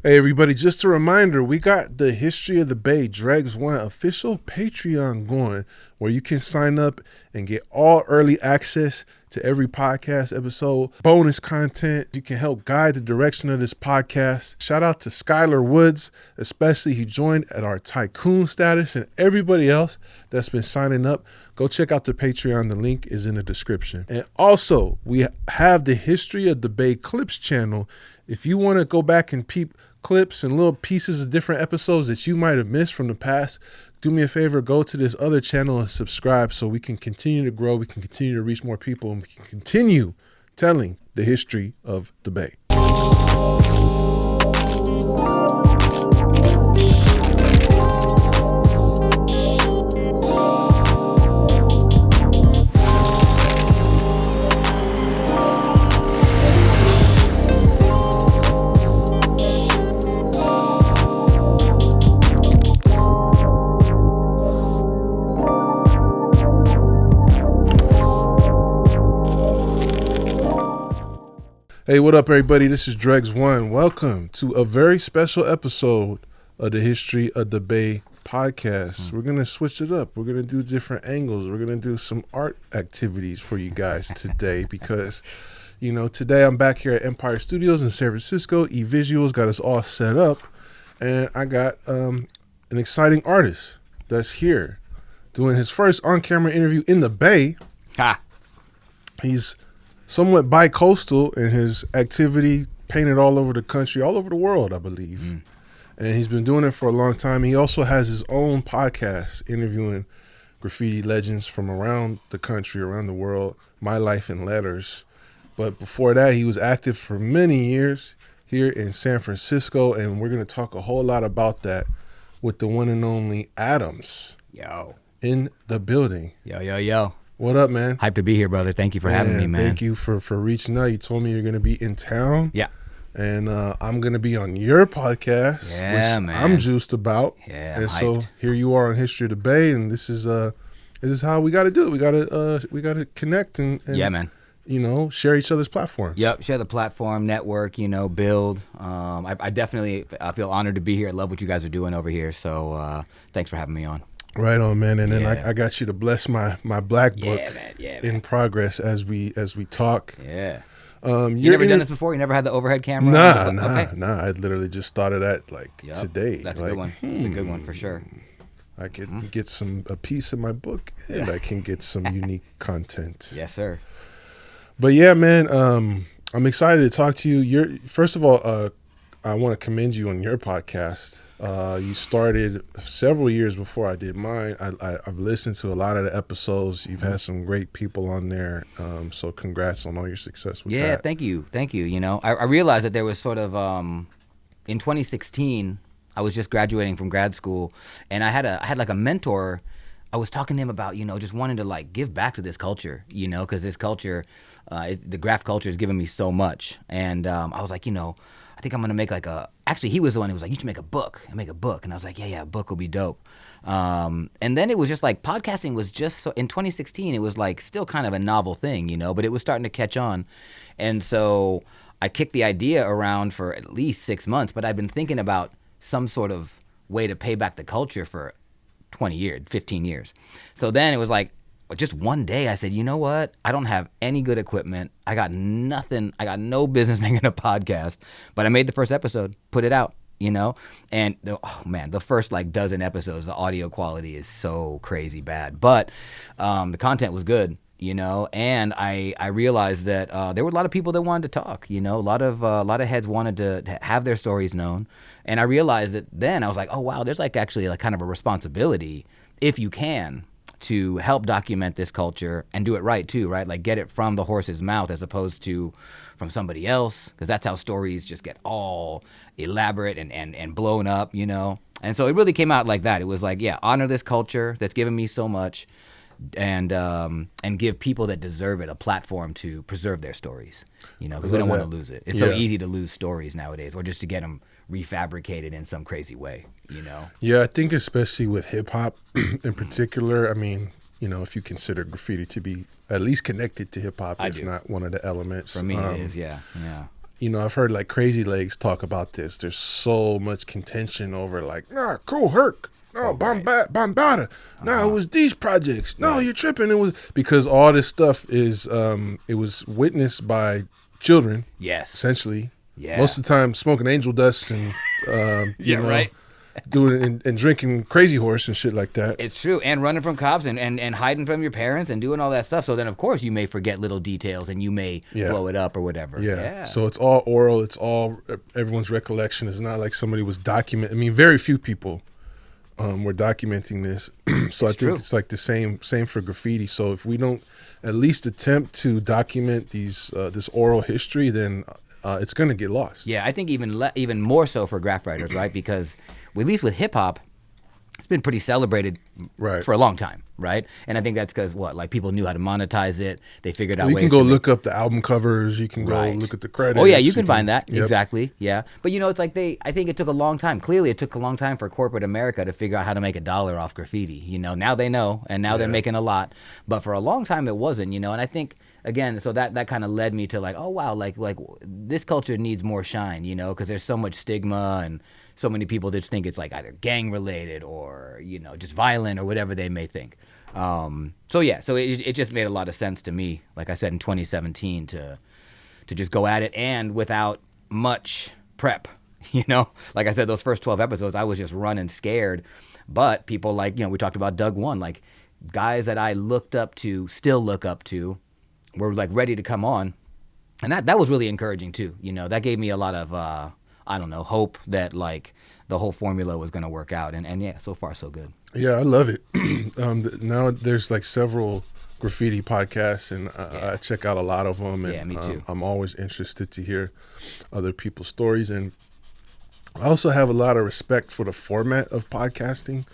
Hey everybody, just a reminder, we got the History of the Bay Dregs One official Patreon going where you can sign up and get all early access to every podcast episode, bonus content. You can help guide the direction of this podcast. Shout out to Skylar Woods, especially he joined at our tycoon status, and everybody else that's been signing up. Go check out the Patreon. The link is in the description. And also, we have the History of the Bay Clips channel. If you want to go back and peep clips and little pieces of different episodes that you might have missed from the past, do me a favor, go to this other channel and subscribe so we can continue to grow, we can continue to reach more people, and we can continue telling the history of the Bay. Hey, what up, everybody? This is Dregs One. Welcome to a very special episode of the History of the Bay podcast. We're going to switch it up. We're going to do different angles. We're going to do some art activities for you guys today because, you know, today I'm back here at Empire Studios in San Francisco. eVisuals got us all set up, and I got an exciting artist that's here doing his first on-camera interview in the Bay. Ha! He's somewhat bi-coastal in his activity, painted all over the country, all over the world, I believe. And he's been doing it for a long time. He also has his own podcast interviewing graffiti legends from around the country, around the world, My Life in Letters. But before that, he was active for many years here in San Francisco, and we're going to talk a whole lot about that with the one and only Adams. Yo. In the building. Yo. What up, man? Hyped to be here, brother. Thank you for having me, man. Thank you for reaching out. You told me you're going to be in town. Yeah. And I'm going to be on your podcast, yeah, which man. I'm juiced about. Yeah, and hyped. so here you are on History of the Bay, and this is how we got to do it. We got to connect and yeah, man. You know, share each other's platforms. Yep, share the platform, network, you know, build. I definitely feel honored to be here. I love what you guys are doing over here. So thanks for having me on. Right on, man. And then Yeah. I got you to bless my black book man. in progress as we talk. Yeah. You never done this before? You never had the overhead camera? Nah. I literally just started that today. That's a good one. That's a good one for sure. I could get a piece of my book, and I can get some unique content. Yes, sir. But yeah, man, I'm excited to talk to you. First of all, I want to commend you on your podcast. You started several years before I did mine. I've listened to a lot of the episodes. You've had some great people on there. So congrats on all your success with that. Yeah, thank you. You know, I realized that there was sort of, in 2016, I was just graduating from grad school, and I had like a mentor. I was talking to him about, you know, just wanting to like give back to this culture, you know, because this culture, the graph culture has given me so much. And I was like, you know, I think I'm going to make actually he was the one who was like, you should make a book. And I was like, yeah, a book will be dope. And then it was just like podcasting was just so, in 2016, it was like still kind of a novel thing, you know, but it was starting to catch on. And so I kicked the idea around for at least 6 months, but I'd been thinking about some sort of way to pay back the culture for 20 years, 15 years. So then it was like, just one day I said, you know what? I don't have any good equipment. I got nothing. I got no business making a podcast, but I made the first episode, put it out, you know? And the first like dozen episodes, the audio quality is so crazy bad, but the content was good, you know? And I realized that there were a lot of people that wanted to talk, you know? A lot of heads wanted to have their stories known. And I realized that then I was like, oh wow, there's like actually like kind of a responsibility, if you can, to help document this culture and do it right too, right? Like get it from the horse's mouth as opposed to from somebody else, because that's how stories just get all elaborate and blown up, you know? And so it really came out like that. It was like, yeah, honor this culture that's given me so much, and give people that deserve it a platform to preserve their stories, you know, because we don't want to lose it. It's so easy to lose stories nowadays, or just to get them refabricated in some crazy way, you know? Yeah, I think especially with hip hop in particular, I mean, you know, if you consider graffiti to be at least connected to hip hop, if not one of the elements. For me, it is, yeah. I've heard like Crazy Legs talk about this. There's so much contention over like, nah, Cool Herc. No, Bombada. No, it was these projects. No, you're tripping. It was because all this stuff is it was witnessed by children. Yes. Essentially. Yeah. Most of the time smoking angel dust and right. doing and drinking Crazy Horse and shit like that. It's true. And running from cops and hiding from your parents and doing all that stuff. So then, of course, you may forget little details and you may blow it up or whatever. Yeah. So it's all oral. It's all everyone's recollection. It's not like somebody was documenting. I mean, very few people were documenting this. So I think it's like the same for graffiti. So if we don't at least attempt to document this oral history, then it's going to get lost. Yeah, I think even more so for graph writers, right? Because at least with hip hop, it's been pretty celebrated for a long time, right? And I think that's because people knew how to monetize it. They figured out ways. You can go look up the album covers. You can go look at the credits. Oh yeah, you can find that exactly. Yeah, but it's like I think it took a long time. Clearly, it took a long time for corporate America to figure out how to make $1 off graffiti. Now they know, and now they're making a lot. But for a long time, it wasn't. And I think again, so that kind of led me to like, oh wow, like this culture needs more shine. Because there's so much stigma and so many people just think it's like either gang related or just violent or whatever they may think. So it just made a lot of sense to me, like I said, in 2017 to just go at it and without much prep. Like I said, those first 12 episodes I was just running scared, but people like we talked about Dregs One, like guys that I still look up to were like ready to come on, and that was really encouraging too. That gave me a lot of hope that like the whole formula was going to work out. And yeah, so far so good. Yeah, I love it. Now there's like several graffiti podcasts and I check out a lot of them. And, yeah, me too. I'm always interested to hear other people's stories. And I also have a lot of respect for the format of podcasting.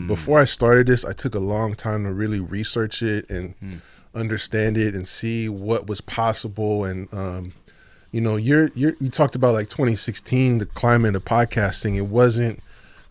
Before I started this, I took a long time to really research it and understand it and see what was possible. And, you talked about like 2016, the climate of podcasting. It wasn't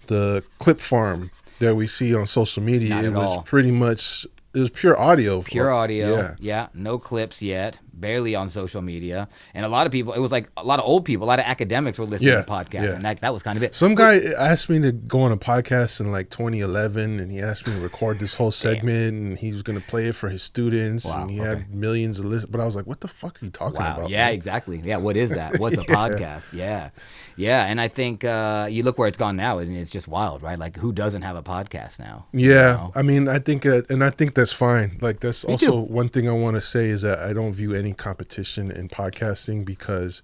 the clip farm that we see on social media. Not it at was all. Pretty much, it was pure audio. Pure audio. Yeah. No clips yet. Barely on social media. And a lot of people, it was like a lot of old people, a lot of academics were listening to podcasts. And that was kind of it. Some guy asked me to go on a podcast in like 2011 and he asked me to record this whole segment and he was going to play it for his students. Wow, and he had millions of listeners. But I was like, what the fuck are you talking about? Yeah, man? Exactly. Yeah, what is that? What's a podcast? Yeah. Yeah, and I think you look where it's gone now and it's just wild, right? Like who doesn't have a podcast now? Yeah. I mean, I think that's fine. Like that's also one thing I want to say is that I don't view any competition in podcasting because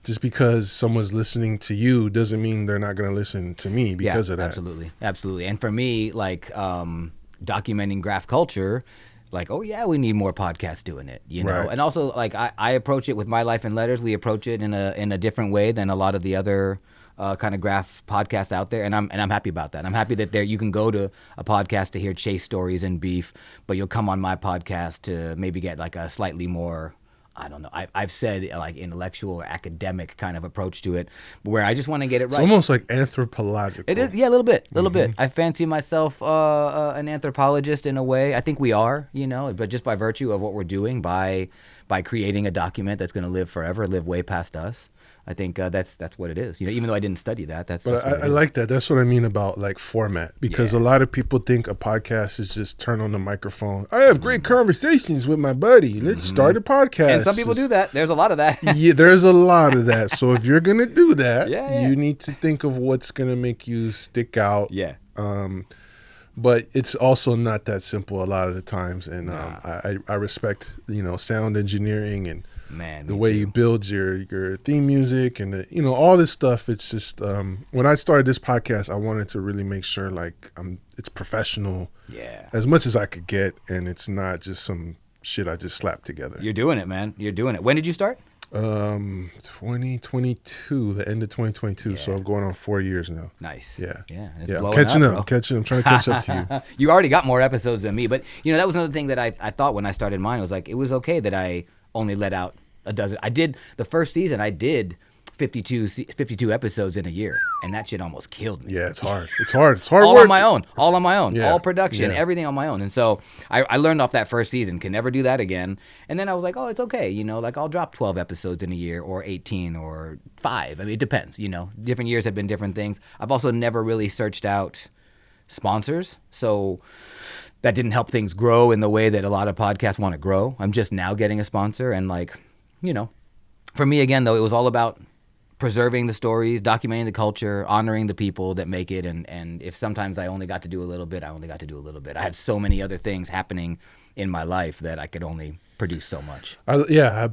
just because someone's listening to you doesn't mean they're not going to listen to me because of that. Absolutely. And for me, like documenting graph culture, like, oh yeah, we need more podcasts doing it, Right. And also like I approach it with My Life in Letters. We approach it in a different way than a lot of the other kind of graph podcasts out there, and I'm happy about that. I'm happy that you can go to a podcast to hear chase stories and beef, but you'll come on my podcast to maybe get like a slightly more, I don't know, I've said like intellectual or academic kind of approach to it, where I just want to get it right. It's almost like anthropological. It is, yeah, a little bit. I fancy myself an anthropologist in a way. I think we are, but just by virtue of what we're doing, by creating a document that's going to live forever, live way past us. I think that's what it is. Even though I didn't study that, But I like that. That's what I mean about like format, because a lot of people think a podcast is just turn on the microphone. I have great conversations with my buddy. Let's start a podcast. And some people do that. There's a lot of that. Yeah, there's a lot of that. So if you're gonna do that, you need to think of what's gonna make you stick out. Yeah. But it's also not that simple a lot of the times, and I respect sound engineering and the way you build your theme music and all this stuff. It's just when I started this podcast, I wanted to really make sure like it's professional, as much as I could get, and it's not just some shit I just slapped together. You're doing it, man. You're doing it. When did you start? 2022, the end of 2022. So I'm going on 4 years now. Nice. Yeah. I'm catching up. I'm trying to catch up to you. You already got more episodes than me, but that was another thing that I thought when I started mine. Was like, it was okay that I only let out a dozen. I did the first season. I did 52 episodes in a year, and that shit almost killed me. Yeah, it's hard. It's hard. It's hard all work. on my own. All on my own. Yeah. All production, Yeah. everything on my own. And so I learned off that first season, can never do that again. And then I was like, oh, it's okay. You know, like I'll drop 12 episodes in a year, or 18, or 5. I mean, it depends. You know, different years have been different things. I've also never really searched out sponsors, so that didn't help things grow in the way that a lot of podcasts want to grow. I'm just now getting a sponsor, and like, you know, for me again though, it was all about preserving the stories, documenting the culture, honoring the people that make it, and if sometimes I only got to do a little bit, I only got to do a little bit. I had so many other things happening in my life that I could only produce so much.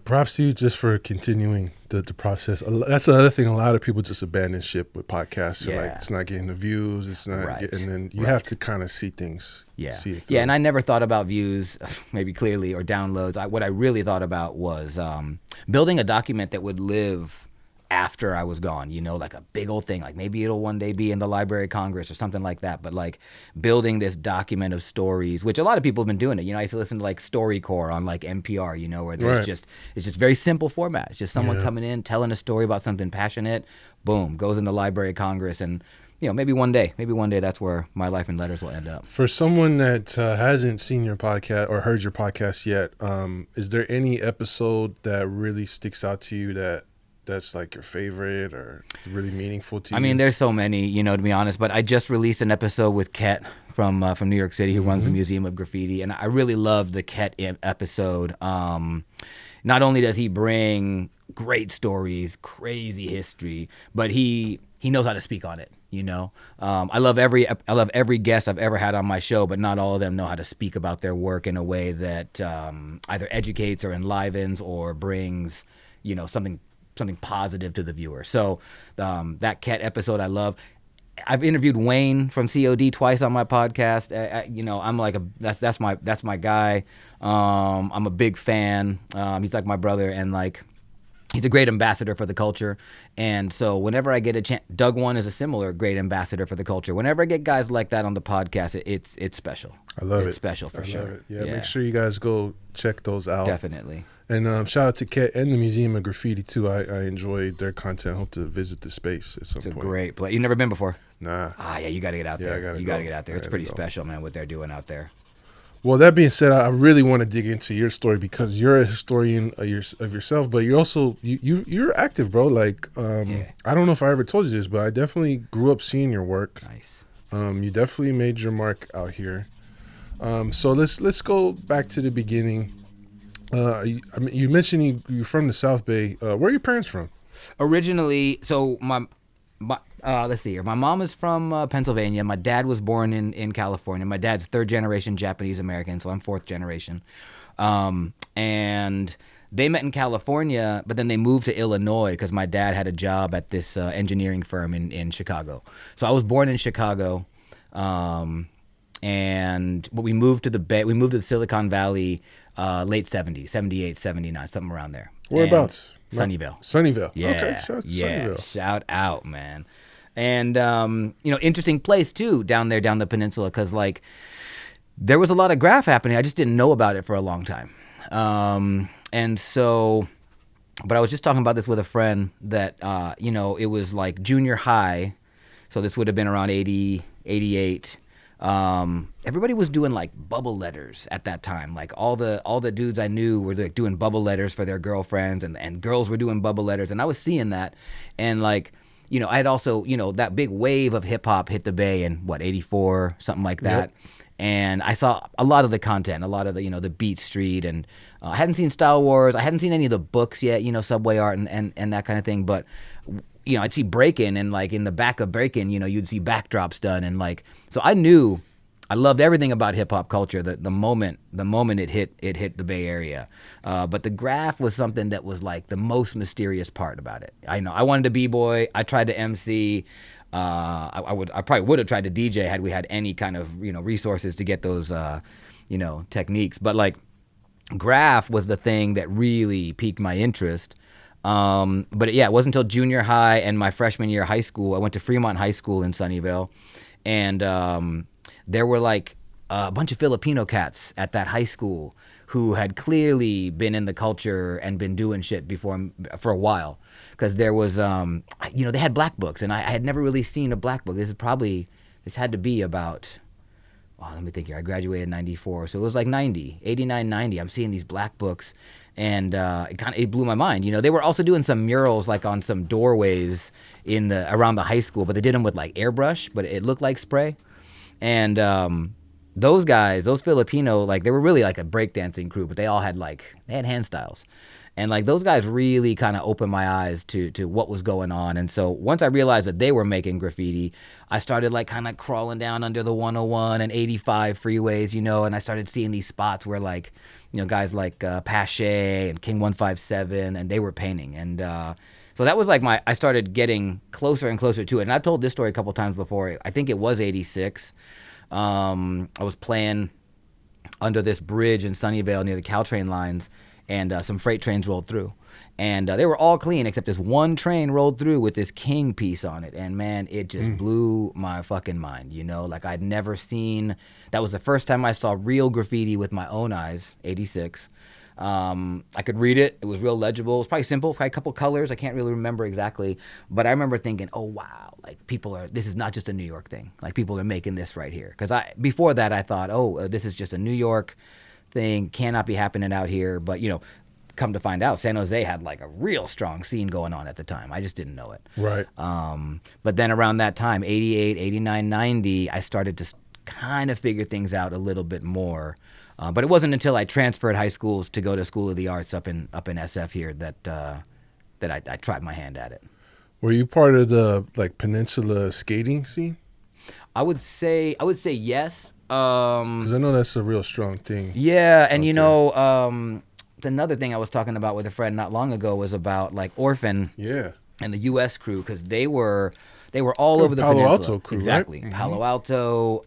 Props to you just for continuing the process. That's another thing. A lot of people just abandon ship with podcasts. They're like, it's not getting the views. It's not, and then you have to kind of see things. Yeah, see it and I never thought about views, maybe clearly, or downloads. What I really thought about was building a document that would live after I was gone, you know, like a big old thing, like maybe it'll one day be in the Library of Congress or something like that, but like building this document of stories, which a lot of people have been doing it. You know, I used to listen to like StoryCorps on like NPR, you know, where there's it's just very simple format. It's just someone coming in, telling a story about something passionate, boom, goes in the Library of Congress. And, you know, maybe one day that's where my life in letters will end up. For someone that hasn't seen your podcast or heard your podcast yet, is there any episode that really sticks out to you that's like your favorite or really meaningful to you? I mean, there's so many, you know, to be honest, but I just released an episode with Ket from New York City, who runs the Museum of Graffiti, and I really love the Ket episode. Not only does he bring great stories, crazy history, but he knows how to speak on it, you know. I love every guest I've ever had on my show, but not all of them know how to speak about their work in a way that either educates or enlivens or brings, you know, something positive to the viewer. So that Ket episode I love. I've interviewed Wayne from COD twice on my podcast. You know, I'm like that's my guy. I'm a big fan. He's like my brother, and like he's a great ambassador for the culture. And so whenever I get a chance, Doug One is a similar great ambassador for the culture. Whenever I get guys like that on the podcast, it's special. I love it. It's special for sure. Love it. Yeah, make sure you guys go check those out. Definitely. And shout out to Ket and the Museum of Graffiti too. I enjoyed their content. Hope to visit the space at some point. It's a great place. You've never been before? Nah. Yeah, you got to get out there. You got to get out there. It's pretty special, man, what they're doing out there. Well, that being said, I really want to dig into your story because you're a historian of yourself, but you're also you're active, bro. Like, I don't know if I ever told you this, but I definitely grew up seeing your work. Nice. You definitely made your mark out here. So let's go back to the beginning. You mentioned you're from the South Bay. Where are your parents from? Originally, so my let's see here. My mom is from Pennsylvania. My dad was born in California. My dad's third generation Japanese American, so I'm fourth generation. And they met in California, but then they moved to Illinois because my dad had a job at this engineering firm in Chicago. So I was born in Chicago, but we moved to the Bay. We moved to the Silicon Valley late 70s, 78, 79, something around there. Whereabouts? Sunnyvale. Sunnyvale. Yeah. Okay, shout out to Sunnyvale. Shout out, man. And, you know, interesting place, too, down there, down the peninsula, because, like, there was a lot of graph happening. I just didn't know about it for a long time. And so, but I was just talking about this with a friend that, you know, it was, like, junior high. So this would have been around 80, 88. Everybody was doing like bubble letters at that time. Like all the dudes I knew were like doing bubble letters for their girlfriends, and girls were doing bubble letters, and I was seeing that. And like, you know, I had also, you know, that big wave of hip hop hit the Bay in 84, something like that. Yep. And I saw a lot of the content, a lot of the, you know, the Beat Street, and I hadn't seen Style Wars. I hadn't seen any of the books yet, you know, Subway Art and that kind of thing. But, you know, I'd see Breakin', and like in the back of Breakin', you know, you'd see backdrops done, and like, so I knew I loved everything about hip hop culture. The moment it hit the Bay Area, but the graph was something that was like the most mysterious part about it. I know I wanted to b-boy. I tried to MC. I probably would have tried to DJ had we had any kind of, you know, resources to get those, you know, techniques. But like, graph was the thing that really piqued my interest. But yeah, it wasn't until junior high and my freshman year of high school. I went to Fremont High School in Sunnyvale, and there were like a bunch of Filipino cats at that high school who had clearly been in the culture and been doing shit before for a while. Because there was, they had black books, and I had never really seen a black book. This had to be about, let me think here. I graduated in 94, so it was like 89, 90. I'm seeing these black books, and it blew my mind. They were also doing some murals like on some doorways around the high school, but they did them with like airbrush, but it looked like spray. And those guys, those Filipino, like they were really like a breakdancing crew, but they all had hand styles. And like those guys really kind of opened my eyes to what was going on. And so once I realized that they were making graffiti, I started like kind of crawling down under the 101 and 85 freeways, and I started seeing these spots where like, guys like Pache and King 157, and they were painting. And so that was like I started getting closer and closer to it. And I've told this story a couple times before. I think it was 86. I was playing under this bridge in Sunnyvale near the Caltrain lines, and some freight trains rolled through. And they were all clean except this one train rolled through with this king piece on it. And man, it just blew my fucking mind, Like I'd never seen, that was the first time I saw real graffiti with my own eyes, 86. I could read it. It was real legible. It was probably simple, probably a couple colors. I can't really remember exactly. But I remember thinking, oh, wow, like this is not just a New York thing. Like people are making this right here. Because before that, I thought, this is just a New York thing, cannot be happening out here. But, come to find out, San Jose had like a real strong scene going on at the time. I just didn't know it. Right. But then around that time, 88, 89, 90, I started to kind of figure things out a little bit more. But it wasn't until I transferred high schools to go to School of the Arts up in SF here that I tried my hand at it. Were you part of the like peninsula skating scene? I would say yes. Because I know that's a real strong thing. Yeah, and it's another thing I was talking about with a friend not long ago was about like Orphan. Yeah. And the U.S. crew, because they were all over the Palo peninsula. Alto crew, exactly. Right? Palo Alto.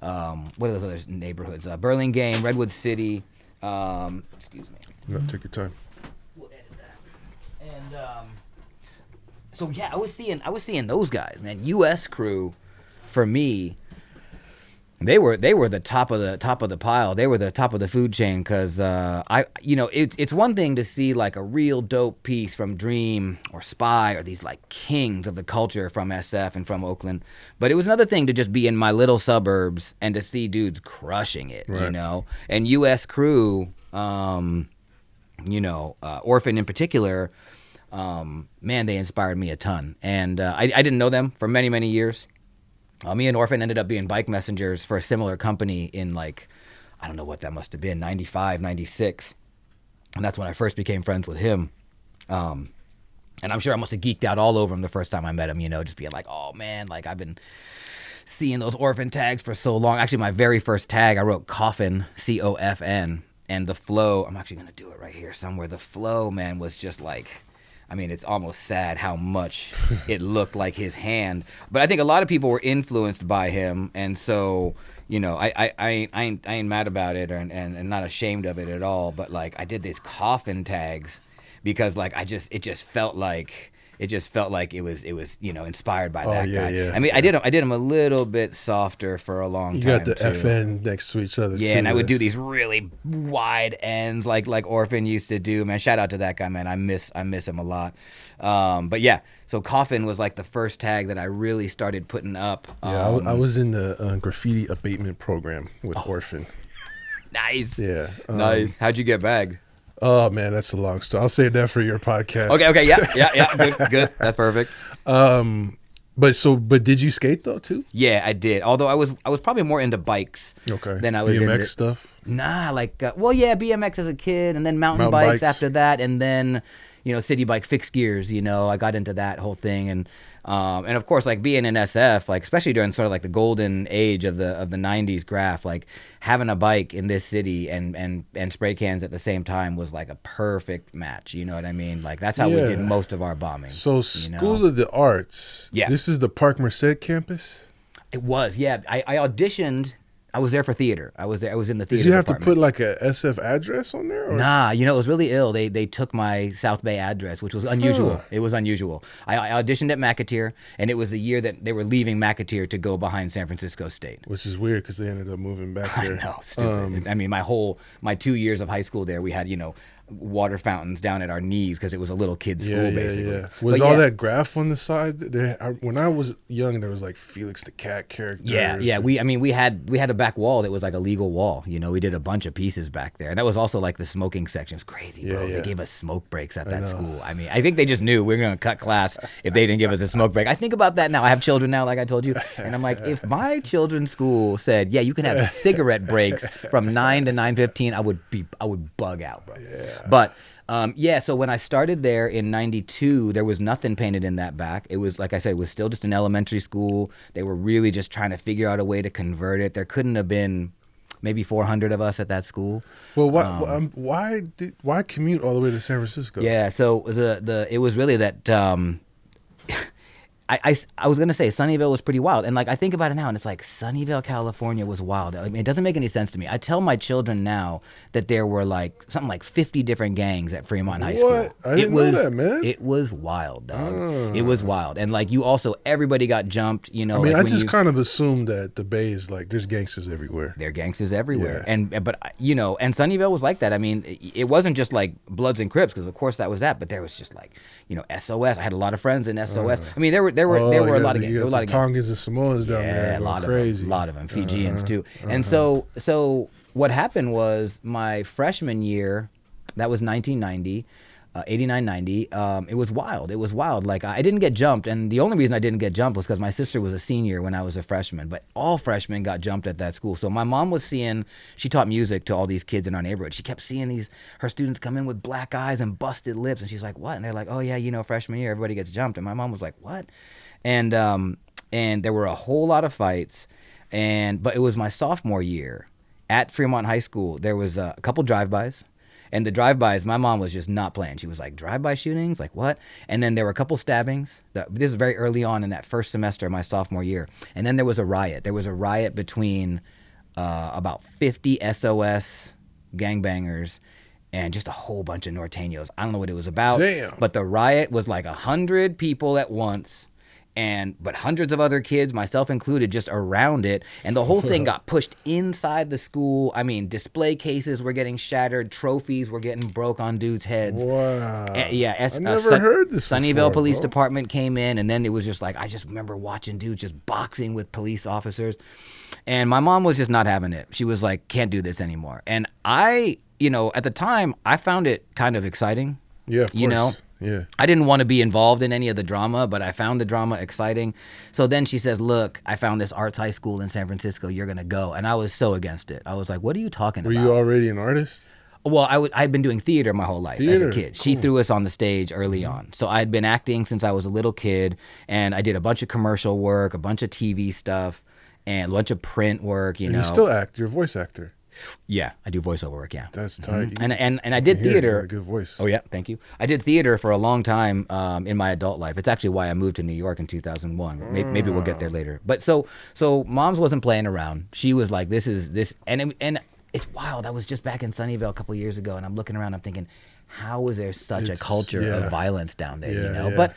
What are those other neighborhoods? Burlingame, Redwood City. Excuse me. No, take your time. We'll edit that. And so yeah, I was seeing those guys, man. U.S. crew, for me, they were the top of the pile. They were the top of the food chain because it's one thing to see like a real dope piece from Dream or Spy or these like kings of the culture from SF and from Oakland, but it was another thing to just be in my little suburbs and to see dudes crushing it, right. And U.S. crew, Orphan in particular, man, they inspired me a ton, and I didn't know them for many, many years. Me and Orphan ended up being bike messengers for a similar company in like, I don't know what that must have been, 95, 96. And that's when I first became friends with him. And I'm sure I must have geeked out all over him the first time I met him, just being like, oh man, like I've been seeing those Orphan tags for so long. Actually, my very first tag, I wrote Coffin, C-O-F-N. And the flow, I'm actually going to do it right here somewhere. The flow, man, was just like, it's almost sad how much it looked like his hand. But I think a lot of people were influenced by him, and so I ain't mad about it and not ashamed of it at all. But like I did these coffin tags because like it just felt like it was inspired by that guy. Yeah. I did him a little bit softer for a long time. You got the too. FN next to each other. Yeah, too, and I would do these really wide ends like Orphan used to do. Man, shout out to that guy, man. I miss him a lot. But yeah, so Coffin was like the first tag that I really started putting up. Yeah, I was in the graffiti abatement program with Orphan. Nice. Yeah. Nice. How'd you get bagged? Oh man, that's a long story. I'll save that for your podcast. Okay, yeah, good. That's perfect. But did you skate though too? Yeah, I did. Although I was probably more into bikes. Okay. Than I was BMX stuff. Nah, BMX as a kid, and then mountain bikes after that, and then city bike fixed gears. I got into that whole thing, and of course, like being in SF, like especially during sort of like the golden age of the 90's graph, like having a bike in this city and spray cans at the same time was like a perfect match. You know what I mean? Like that's how we did most of our bombing. So School of the Arts. Yeah. This is the Park Merced campus. It was, yeah. I auditioned I was there for theater. I was there. I was in the theater. Did you have department. to put like a SF address on there? Or? Nah, it was really ill. They took my South Bay address, which was unusual. Huh. It was unusual. I auditioned at McAteer, and it was the year that they were leaving McAteer to go behind San Francisco State. Which is weird because they ended up moving back there. I know, stupid. I mean, my 2 years of high school there, we had water fountains down at our knees because it was a little kid's school basically. Yeah. Was all that graph on the side? When I was young, there was like Felix the Cat characters. Yeah. We had a back wall that was like a legal wall. We did a bunch of pieces back there, and that was also like the smoking section. It was crazy, bro. Yeah. They gave us smoke breaks at that school. I mean, I think they just knew we were gonna cut class if they didn't give us a smoke break. I think about that now. I have children now, like I told you, and I'm like, if my children's school said, yeah, you can have cigarette breaks from 9 to 9:15, I would bug out, bro. Yeah. But so when I started there in '92, there was nothing painted in that back. It was, like I said, it was still just an elementary school. They were really just trying to figure out a way to convert it. There couldn't have been maybe 400 of us at that school. Well, why commute all the way to San Francisco? Yeah, so it was really that. I was gonna say Sunnyvale was pretty wild, and like I think about it now, and it's like Sunnyvale, California was wild. I mean, it doesn't make any sense to me. I tell my children now that there were like something like 50 different gangs at Fremont High School. I didn't know that, man. It was wild, dog. It was wild, and like everybody got jumped. I mean, I just kind of assumed that the Bay is like there's gangsters everywhere. There are gangsters everywhere, Yeah. and Sunnyvale was like that. I mean, it wasn't just like Bloods and Crips, because of course that was that, but there was just like SOS. I had a lot of friends in SOS. I mean, there were a lot of gangs. There were a lot of Tongans and Samoans down there. Yeah, a lot crazy. of them. A lot of them. Fijians too. And so what happened was my freshman year, that was 1990, 89, 90. It was wild. It was wild. Like I didn't get jumped, and the only reason I didn't get jumped was because my sister was a senior when I was a freshman. But all freshmen got jumped at that school. So my mom was seeing. She taught music to all these kids in our neighborhood. She kept seeing her students come in with black eyes and busted lips, and she's like, "What?" And they're like, "Oh yeah, freshman year, everybody gets jumped." And my mom was like, "What?" And there were a whole lot of fights, but it was my sophomore year at Fremont High School. There was a couple drive-bys. And the drive-bys, my mom was just not playing. She was like, drive-by shootings? Like, what? And then there were a couple stabbings. This is very early on in that first semester of my sophomore year. And then there was a riot. There was a riot between about 50 SOS gangbangers and just a whole bunch of Norteños. I don't know what it was about. Damn. But the riot was like 100 people at once. But hundreds of other kids, myself included, just around it, and the whole thing got pushed inside the school. I mean, display cases were getting shattered, trophies were getting broke on dudes' heads. Wow. I never heard this Sunnyvale before, Police bro. Department came in, and then it was just like I just remember watching dudes just boxing with police officers, and my mom was just not having it. She was like, "Can't do this anymore." And I, at the time, I found it kind of exciting. Yeah, of course. Yeah. I didn't want to be involved in any of the drama, but I found the drama exciting. So then she says, "Look, I found this arts high school in San Francisco. You're going to go." And I was so against it. I was like, "What are you talking Were about?" you already an artist? Well, I'd been doing theater my whole life as a Theater, kid. She cool. threw us on the stage early on. So I had been acting since I was a little kid, and I did a bunch of commercial work, a bunch of TV stuff, and a bunch of print work, And you still act. You're a voice actor. Yeah, I do voiceover work, yeah. That's tight. And I did Yeah, you theater. got a good voice. Oh, yeah, thank you. I did theater for a long time in my adult life. It's actually why I moved to New York in 2001. Maybe we'll get there later. But so Mom's wasn't playing around. She was like, this, and it's wild. I was just back in Sunnyvale a couple years ago, and I'm looking around, I'm thinking, how is there such a culture of violence down there, Yeah. But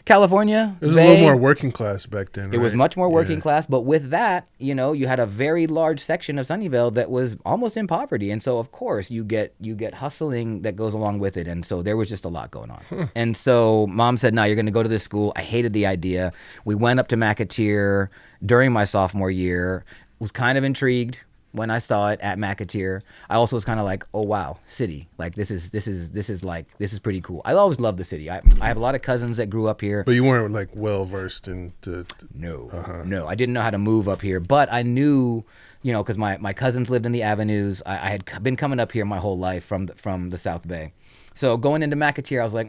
California, It was a little more working class back then, it was right? much more working class, but with that, you had a very large section of Sunnyvale that was almost in poverty, and so of course you get hustling that goes along with it, and so there was just a lot going on. And so Mom said, "No, you're going to go to this school." I hated the idea. We went up to McAteer during my sophomore year. Was kind of intrigued when I saw it at McAteer. I also was kind of like, "Oh wow, city! Like this is pretty cool." I always loved the city. I have a lot of cousins that grew up here. But you weren't like well versed in the. No, I didn't know how to move up here, but I knew, because my cousins lived in the avenues. I had been coming up here my whole life from the South Bay. So going into McAteer, I was like,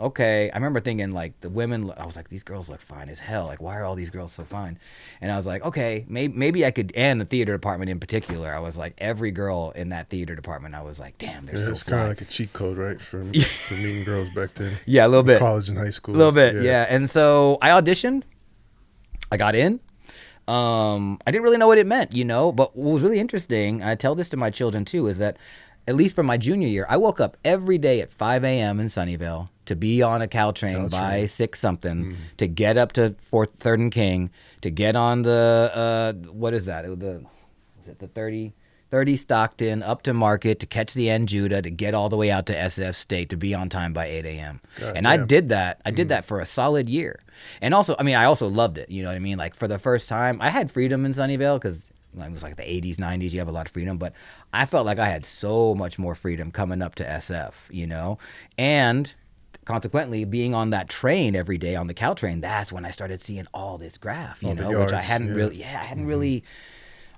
okay. I remember thinking like the women, I was like, these girls look fine as hell. Like, why are all these girls so fine? And I was like, okay, maybe I could, and the theater department in particular, I was like, every girl in that theater department, I was like, damn, they're so It's fly. kind of like a cheat code, right? For meeting girls back then. Yeah, a little bit. College and high school. A little bit, yeah. And so I auditioned. I got in. I didn't really know what it meant, but what was really interesting, and I tell this to my children too, is that at least for my junior year, I woke up every day at 5 a.m. in Sunnyvale to be on a Caltrain by 6 something, to get up to 3rd and King, to get on the, what is that? Was it the 30 Stockton up to Market to catch the N Judah to get all the way out to SF State to be on time by 8 a.m. And I did that. I did that for a solid year. And also, I also loved it. You know what I mean? Like for the first time, I had freedom in Sunnyvale because it was like the 80s, 90s. You have a lot of freedom. But I felt like I had so much more freedom coming up to SF, And consequently, being on that train every day on the Caltrain, that's when I started seeing all this graph, which I hadn't really...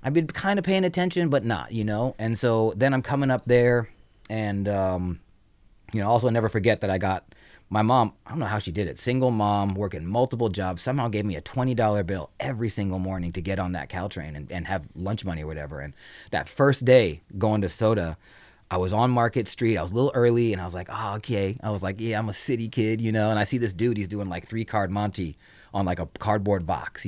I've been kind of paying attention, but not, And so then I'm coming up there and, also never forget that I got my mom, I don't know how she did it, single mom, working multiple jobs, somehow gave me a $20 bill every single morning to get on that Caltrain and have lunch money or whatever. And that first day going to Soda, I was on Market Street. I was a little early and I was like, oh, okay. I was like, yeah, I'm a city kid, And I see this dude, he's doing like 3-card Monte on like a cardboard box,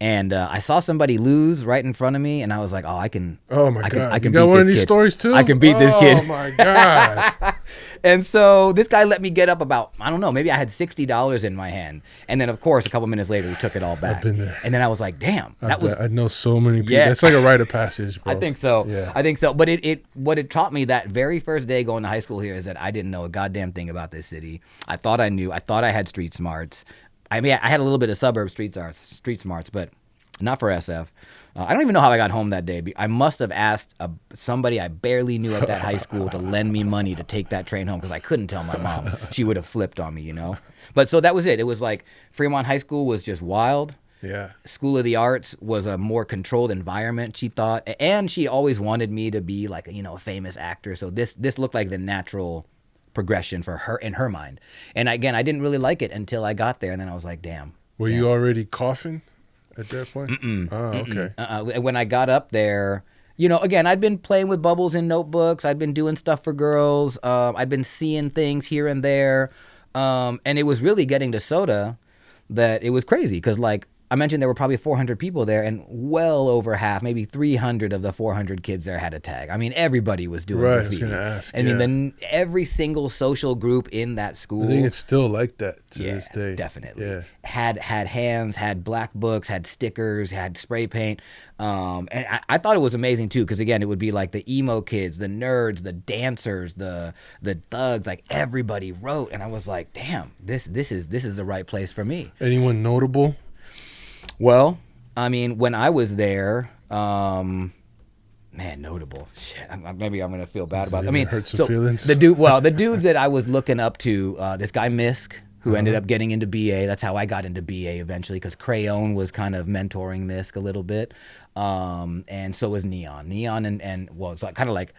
And I saw somebody lose right in front of me, and I was like, "Oh, I can." Oh my god! I can you got beat one this of these kid. stories too. I can beat this kid. Oh my god! And so this guy let me get up about, I don't know, maybe I had $60 in my hand, and then of course a couple minutes later he took it all back. I've been there. And then I was like, "Damn, I know so many people. Yeah. It's like a rite of passage, bro. I think so. Yeah. I think so. But what it taught me that very first day going to high school here is that I didn't know a goddamn thing about this city. I thought I knew. I thought I had street smarts. I had a little bit of suburb street smarts, but not for SF. I don't even know how I got home that day. I must have asked somebody I barely knew at that high school to lend me money to take that train home because I couldn't tell my mom. She would have flipped on me, But so that was it. It was like Fremont High School was just wild. Yeah. School of the Arts was a more controlled environment, she thought. And she always wanted me to be like, a famous actor. So this looked like the natural progression for her in her mind. And again, I didn't really like it until I got there. And then I was like, damn. Were you already coughing at that point? Okay. When I got up there, again, I'd been playing with bubbles in notebooks. I'd been doing stuff for girls. I'd been seeing things here and there. And it was really getting to Soda that it was crazy because, like, I mentioned there were probably 400 people there, and well over half, maybe 300 of the 400 kids there had a tag. I mean, everybody was doing graffiti. I was going to ask. I mean, every single social group in that school. I think it's still like that to this day. Definitely. Yeah. Had hands, had black books, had stickers, had spray paint. And I thought it was amazing, too, because, again, it would be like the emo kids, the nerds, the dancers, the thugs, like everybody wrote. And I was like, damn, this is the right place for me. Anyone notable? Well, I mean, when I was there, man, notable. Shit, maybe I'm gonna feel bad about it. I mean, hurt some feelings. The dudes that I was looking up to, this guy Misk, who ended up getting into BA. That's how I got into BA eventually, because Crayon was kind of mentoring Misk a little bit, and so was Neon. It's like kind of like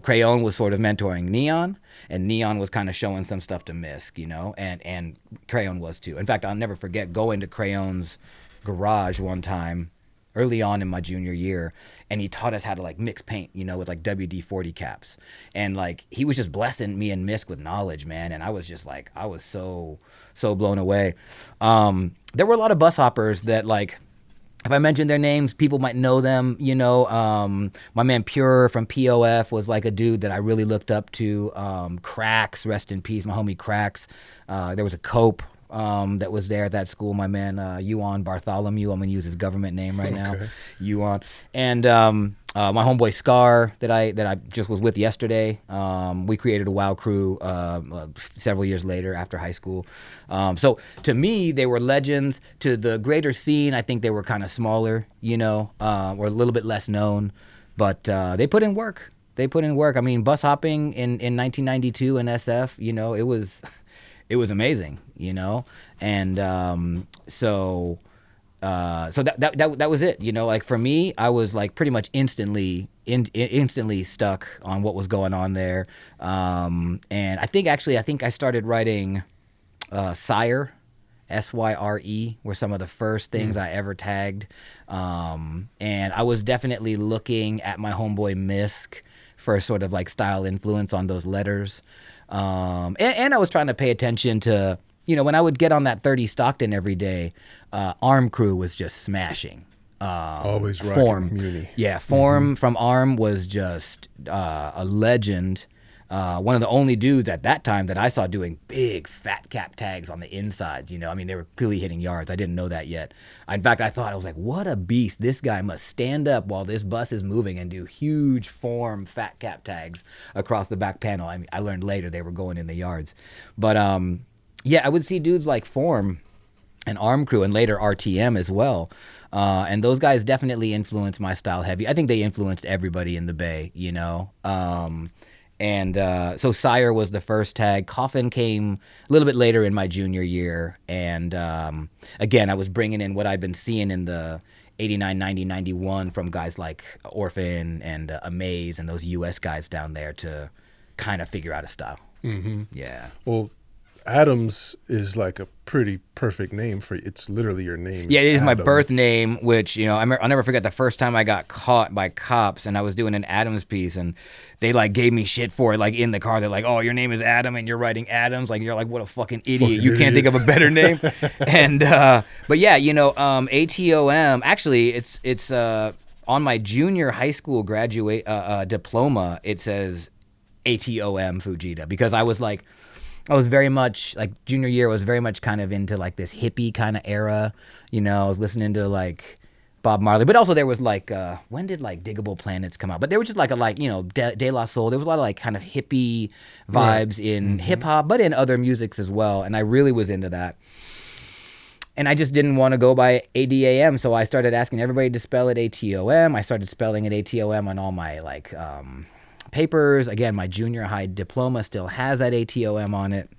Crayon was sort of mentoring Neon, and Neon was kind of showing some stuff to Misk, and Crayon was too. In fact, I'll never forget going to Crayon's garage one time early on in my junior year, and he taught us how to like mix paint, with like WD-40 caps, and like he was just blessing me and Misk with knowledge, man. And I was just like, I was so blown away. There were a lot of bus hoppers that, like, if I mention their names, people might know them. My man Pure from POF was like a dude that I really looked up to. Cracks, rest in peace, my homie Cracks. There was a Cope that was there at that school, my man Yuan Bartholomew. I'm gonna use his government name right now, Yuan. And my homeboy Scar that I just was with yesterday. We created a WoW crew several years later after high school. So to me, they were legends. To the greater scene, I think they were kind of smaller, or a little bit less known, but they put in work. I mean, bus hopping in 1992 in SF, it was amazing, and so that was it, like for me, I was like pretty much instantly stuck on what was going on there, and I think I started writing Syre, SYRE, were some of the first things I ever tagged, and I was definitely looking at my homeboy Misk for sort of like style influence on those letters. And I was trying to pay attention to when I would get on that 30 Stockton every day, Arm Crew was just smashing. Always rocking Form. Muni. Yeah, Form from Arm was just a legend. One of the only dudes at that time that I saw doing big fat cap tags on the insides. I mean, they were clearly hitting yards. I didn't know that yet. In fact, I was like, what a beast. This guy must stand up while this bus is moving and do huge Form fat cap tags across the back panel. I mean, I learned later they were going in the yards. But I would see dudes like Form and Arm Crew and later RTM as well. And those guys definitely influenced my style heavy. I think they influenced everybody in the Bay, So Sire was the first tag. Coffin came a little bit later in my junior year. And again, I was bringing in what I'd been seeing in the 89, 90, 91 from guys like Orphan and Amaze and those US guys down there to kind of figure out a style. Mm-hmm. Yeah. Well, Adams is like a pretty perfect name for you. It's literally your name. Yeah, it is Adam. my birth name, which, I'll never forget the first time I got caught by cops and I was doing an Adams piece and they like gave me shit for it, like in the car. They're like, oh, your name is Adam and you're writing Adams. Like, you're like, what a fucking idiot. You can't think of a better name. And, but yeah, ATOM, actually it's on my junior high school graduate diploma, it says ATOM Fujita because I was very much like junior year was very much kind of into like this hippie kind of era. I was listening to like Bob Marley, but also there was like, when did like Diggable Planets come out? But there was just like De La Soul. There was a lot of like kind of hippie vibes in hip hop, but in other musics as well. And I really was into that. And I just didn't want to go by ADAM. So I started asking everybody to spell it ATOM. I started spelling it ATOM on all my like, papers. Again, my junior high diploma still has that ATOM on it.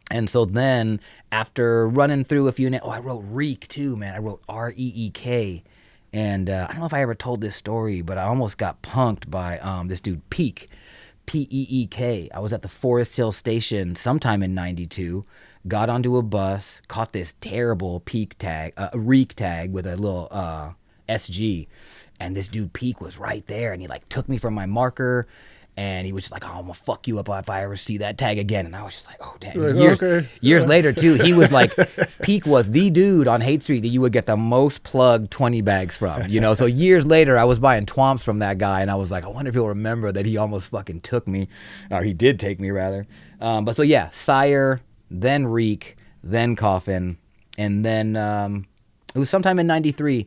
And so then after running through a few, I wrote Reek too, man. I wrote REEK. And I don't know if I ever told this story, but I almost got punked by this dude, Peek, Peek. I was at the Forest Hill Station sometime in 92, got onto a bus, caught this terrible Reek tag with a little SG. And this dude, Peek, was right there. And he like took me from my marker. And he was just like, oh, I'm going to fuck you up if I ever see that tag again. And I was just like, oh, damn. Like, years later, too, he was like, Peek was the dude on Haight Street that you would get the most plugged 20 bags from, So years later, I was buying twomps from that guy. And I was like, I wonder if he'll remember that he almost fucking took me. Or he did take me, rather. But so, yeah, Sire, then Reek, then Coffin. And then it was sometime in 93,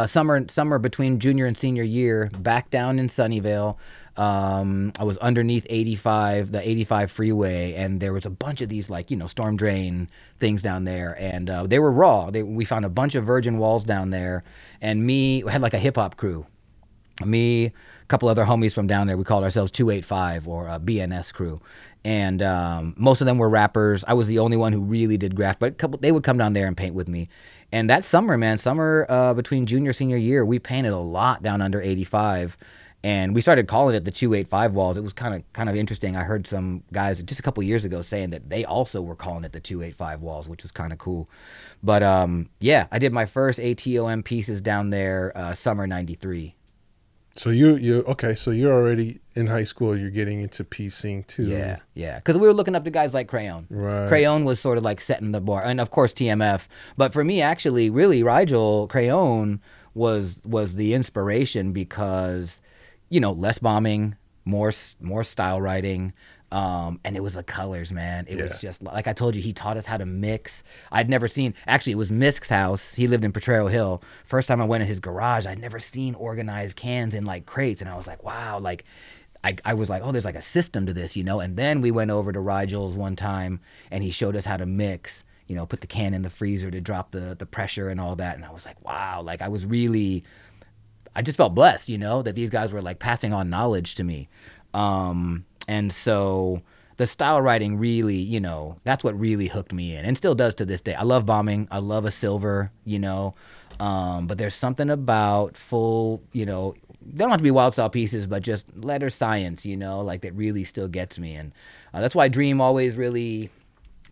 summer between junior and senior year, back down in Sunnyvale. I was underneath the 85 freeway, and there was a bunch of these like, storm drain things down there, and they were raw. We found a bunch of virgin walls down there, and we had like a hip hop crew. Me, a couple other homies from down there, we called ourselves 285 or a BNS crew. And most of them were rappers. I was the only one who really did graph, but they would come down there and paint with me. And that summer, between junior senior year, we painted a lot down under 85. And we started calling it the 285 walls. It was kind of interesting. I heard some guys just a couple years ago saying that they also were calling it the 285 walls, which was kind of cool. But I did my first ATOM pieces down there summer 93. So you okay? So you're already in high school. You're getting into piecing too. Yeah. Because we were looking up to guys like Crayon. Right. Crayon was sort of like setting the bar, and of course TMF. But for me, actually, really, Rigel Crayon was the inspiration because, less bombing, more style writing. And it was the colors, man. It was just like I told you, he taught us how to mix. I'd never seen, actually, it was Misk's house. He lived in Potrero Hill. First time I went in his garage, I'd never seen organized cans in like crates. And I was like, wow, like I was like, oh, there's like a system to this, And then we went over to Rigel's one time and he showed us how to mix, put the can in the freezer to drop the pressure and all that. And I was like, wow, like I just felt blessed, that these guys were like passing on knowledge to me. And so the style writing really, that's what really hooked me in and still does to this day. I love bombing. I love a silver, but there's something about full, they don't have to be wild style pieces, but just letter science, like that really still gets me. And that's why Dream always really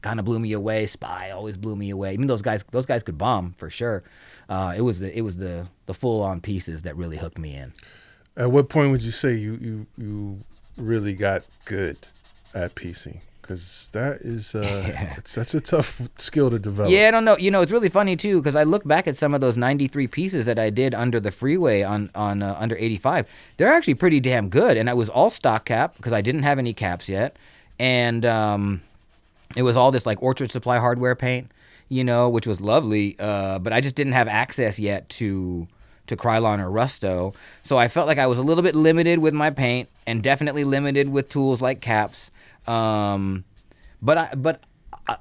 kind of blew me away. Spy always blew me away. Even those guys could bomb for sure. It was the full on pieces that really hooked me in. At what point would you say you really got good at piecing? Because that is that's a tough skill to develop. Yeah, I don't know. It's really funny too because I look back at some of those '93 pieces that I did under the freeway on under 85. They're actually pretty damn good, and I was all stock cap because I didn't have any caps yet, and it was all this like Orchard Supply hardware paint, which was lovely, but I just didn't have access yet to Krylon or Rusto, so I felt like I was a little bit limited with my paint and definitely limited with tools like caps. But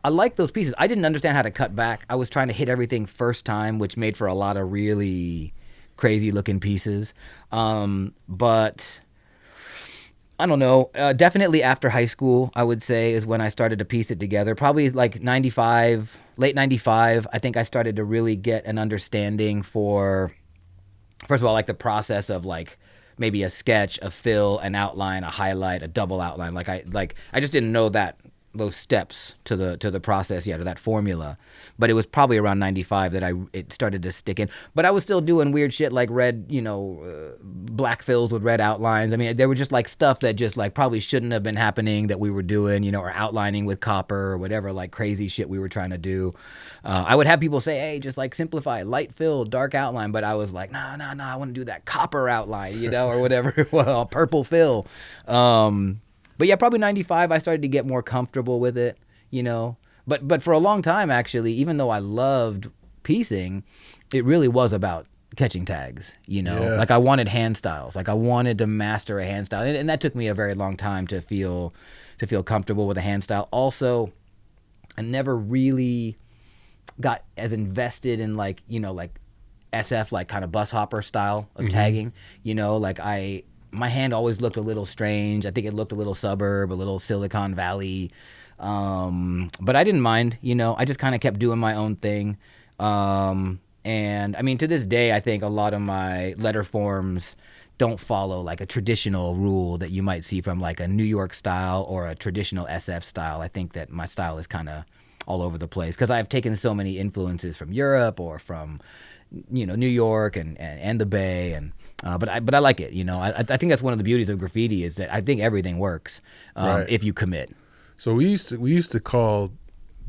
I like those pieces. I didn't understand how to cut back. I was trying to hit everything first time, which made for a lot of really crazy looking pieces. But I don't know. Definitely after high school, I would say, is when I started to piece it together. Probably like 95, late 95. I think I started to really get an understanding for, first of all, like the process of like maybe a sketch, a fill, an outline, a highlight, a double outline. I just didn't know those steps to the process yet, or that formula. But it was probably around 95 that it started to stick in. But I was still doing weird shit like red, black fills with red outlines. I mean, there were just like stuff that just like probably shouldn't have been happening that we were doing, or outlining with copper or whatever, like crazy shit we were trying to do. I would have people say, hey, just like simplify, light fill, dark outline. But I was like, no, I want to do that copper outline, or whatever, well, purple fill. But yeah, probably 95, I started to get more comfortable with it, But for a long time, actually, even though I loved piecing, it really was about catching tags, Yeah. Like I wanted hand styles. Like I wanted to master a hand style. And that took me a very long time to feel comfortable with a hand style. Also, I never really got as invested in like SF, like kind of bus hopper style of tagging, my hand always looked a little strange. I think it looked a little suburb, a little Silicon Valley. But I didn't mind, I just kind of kept doing my own thing. And I mean, to this day, I think a lot of my letter forms don't follow like a traditional rule that you might see from like a New York style or a traditional SF style. I think that my style is kind of all over the place because I've taken so many influences from Europe or from, New York and the Bay but I like it. I think that's one of the beauties of graffiti is that I think everything works Right. if you commit. So we used to call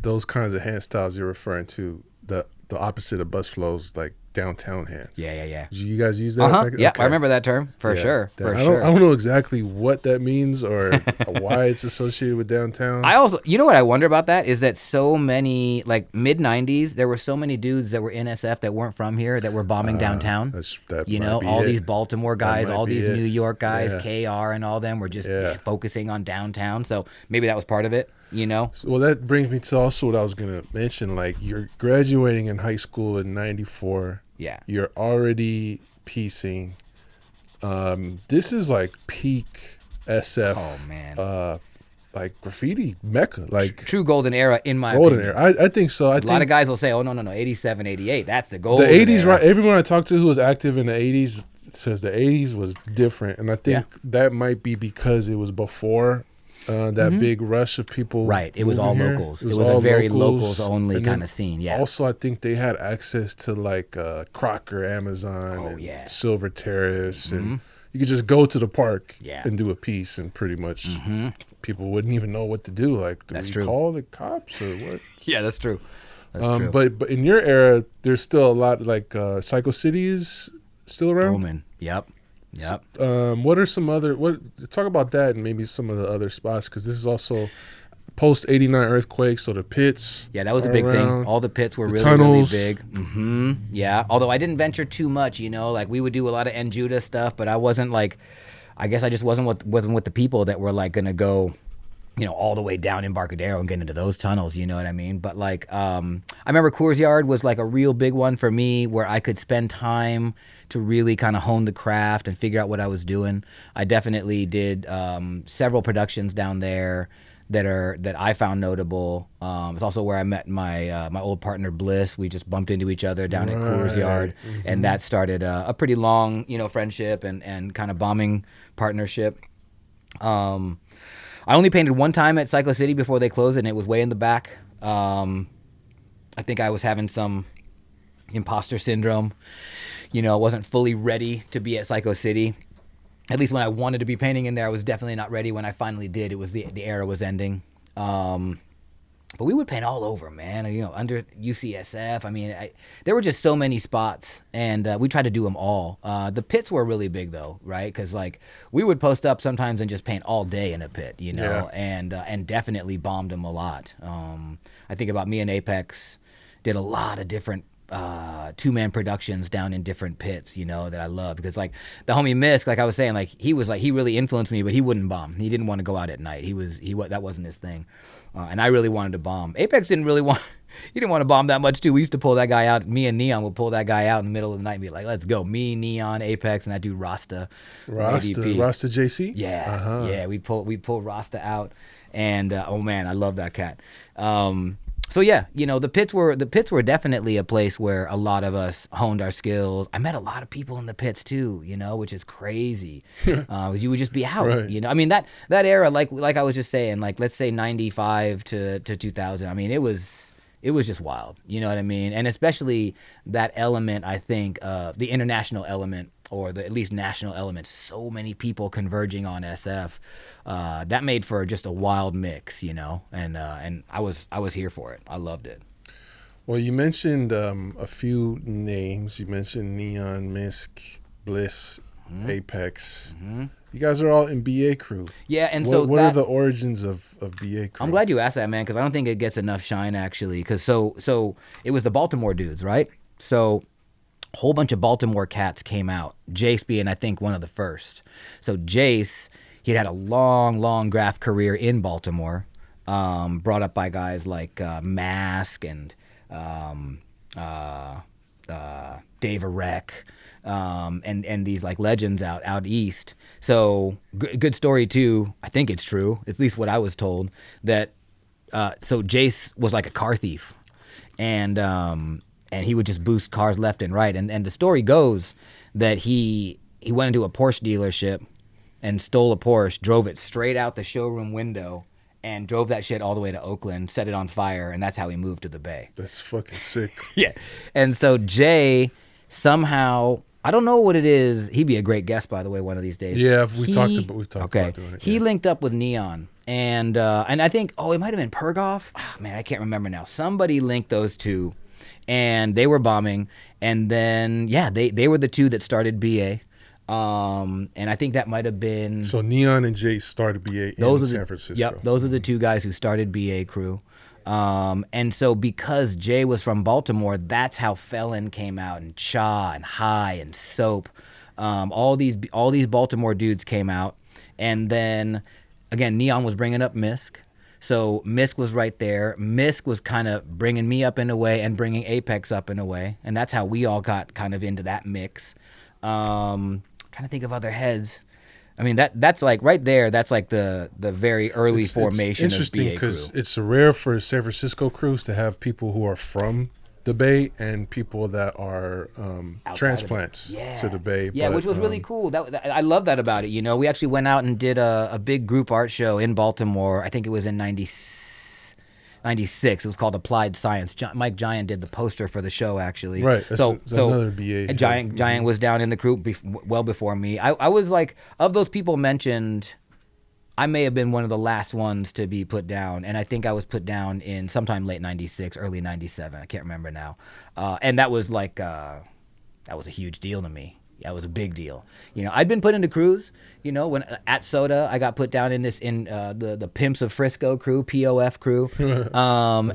those kinds of hand styles you're referring to the opposite of bus flows, like downtown hands. Yeah. Did you guys use that? Yeah, Okay. I remember that term for sure. I don't know exactly what that means or why it's associated with downtown. I also, what I wonder about that is that so many, like mid 90s, there were so many dudes that were in SF that weren't from here that were bombing downtown. All these Baltimore guys, all these New York guys, KR and all them were just focusing on downtown. So maybe that was part of it. Well, that brings me to also what I was going to mention. Like, you're graduating in high school in 94. Yeah. You're already piecing. This is like peak SF. Oh, man. Like graffiti mecca. Like true golden era in my golden opinion. era. I think so. A lot of guys will say, oh, no, 87, 88. That's the The golden 80s, era. right? Everyone I talked to who was active in the 80s says the 80s was different. And I think that might be because it was before that big rush of people. Right. It was all moving here. locals. It was a very locals only And kind then of scene. Yeah. Also, I think they had access to like Crocker, Amazon, and Silver Terrace, and you could just go to the park and do a piece, and pretty much people wouldn't even know what to do. Like, do we call the cops or what? Yeah, that's true. That's true. But in your era, there's still a lot like Psycho City is still around. Roman. Yep. What are some other talk about that and maybe some of the other spots, because this is also post 89 earthquake, so the pits. Yeah, that was a big thing. All the pits were really tunnels. really big. Yeah, although I didn't venture too much, like we would do a lot of Enjuda stuff, but I wasn't like, I guess I just wasn't with the people that were like gonna go, all the way down Embarcadero and get into those tunnels, you know what I mean? But like, I remember Coors Yard was like a real big one for me where I could spend time to really kind of hone the craft and figure out what I was doing. I definitely did several productions down there that I found notable. It's also where I met my old partner Bliss. We just bumped into each other down at Coors Yard, and that started a pretty long, friendship and kind of bombing partnership. I only painted one time at Psycho City before they closed it, and it was way in the back. I think I was having some imposter syndrome. I wasn't fully ready to be at Psycho City. At least when I wanted to be painting in there, I was definitely not ready. When I finally did, it was the era was ending. But we would paint all over, man. You know, under UCSF. I mean, there were just so many spots, and we tried to do them all. The pits were really big, though, right? Because like we would post up sometimes and just paint all day in a pit, you know, and definitely bombed them a lot. I think about me and Apex did a lot of different two-man productions down in different pits, you know, that I love, because like the homie Misk, like I was saying, like he really influenced me, but he wouldn't bomb. He didn't want to go out at night. That wasn't his thing. And I really wanted to bomb. Apex didn't really want, he didn't want to bomb that much too. We used to pull that guy out. Me and Neon would pull that guy out in the middle of the night and be like, let's go. Me, Neon, Apex, and that dude Rasta Jase? Yeah. Yeah. We pull Rasta out, and oh man, I love that cat. So yeah, you know, the pits were definitely a place where a lot of us honed our skills. I met a lot of people in the pits too, you know, which is crazy. You would just be out, right. You know. I mean, that era, like I was just saying, like let's say 95 to 2000. I mean, it was just wild, you know what I mean? And especially that element, I think, the international element, or at least national element, so many people converging on SF, that made for just a wild mix, you know, and I was here for it. I loved it. Well, you mentioned a few names. You mentioned Neon, Misk, Bliss, Apex. You guys are all in BA crew. Yeah, and what are the origins of BA crew? I'm glad you asked that, man, because I don't think it gets enough shine, actually, because so it was the Baltimore dudes, right? So a whole bunch of Baltimore cats came out, Jase being, I think, one of the first. So Jase, he'd had a long graph career in Baltimore, brought up by guys like Mask and Dave Arek, and these like legends out east. So good story too. I think it's true, at least what I was told, that so Jase was like a car thief, and he would just boost cars left and right. And the story goes that he went into a Porsche dealership and stole a Porsche, drove it straight out the showroom window, and drove that shit all the way to Oakland, set it on fire, and that's how he moved to the Bay. That's fucking sick. Yeah. And so Jay somehow, I don't know what it is. He'd be a great guest, by the way, one of these days. Yeah, we've talked about doing it. He linked up with Neon, and I think, it might have been Pergoff. Oh, man, I can't remember now. Somebody linked those two, and they were bombing. And then, yeah, they were the two that started BA. And I think that might have been... So Neon and Jase started BA in San Francisco. Yep, those are the two guys who started BA crew. And so because Jay was from Baltimore, that's how Felon came out, and Cha and High and Soap. All these Baltimore dudes came out. And then, again, Neon was bringing up Misk. So Misk was right there. Misk was kind of bringing me up in a way and bringing Apex up in a way. And that's how we all got kind of into that mix. Trying to think of other heads. I mean, that's like right there. That's like the very early formation of BA crew. It's interesting because it's rare for San Francisco crews to have people who are from the Bay and people that are transplants to the Bay. Yeah, which was really cool. I love that about it. You know, we actually went out and did a big group art show in Baltimore. I think it was in 96. It was called Applied Science. Mike Giant did the poster for the show, actually. Right. So another BA. Giant was down in the group well before me. I was like, of those people mentioned, I may have been one of the last ones to be put down, and I think I was put down in sometime late 96, early 97. I can't remember now. And that was like, that was a huge deal to me. That was a big deal. You know, I'd been put into crews. You know, when at Soda, I got put down in the Pimps of Frisco crew, POF crew,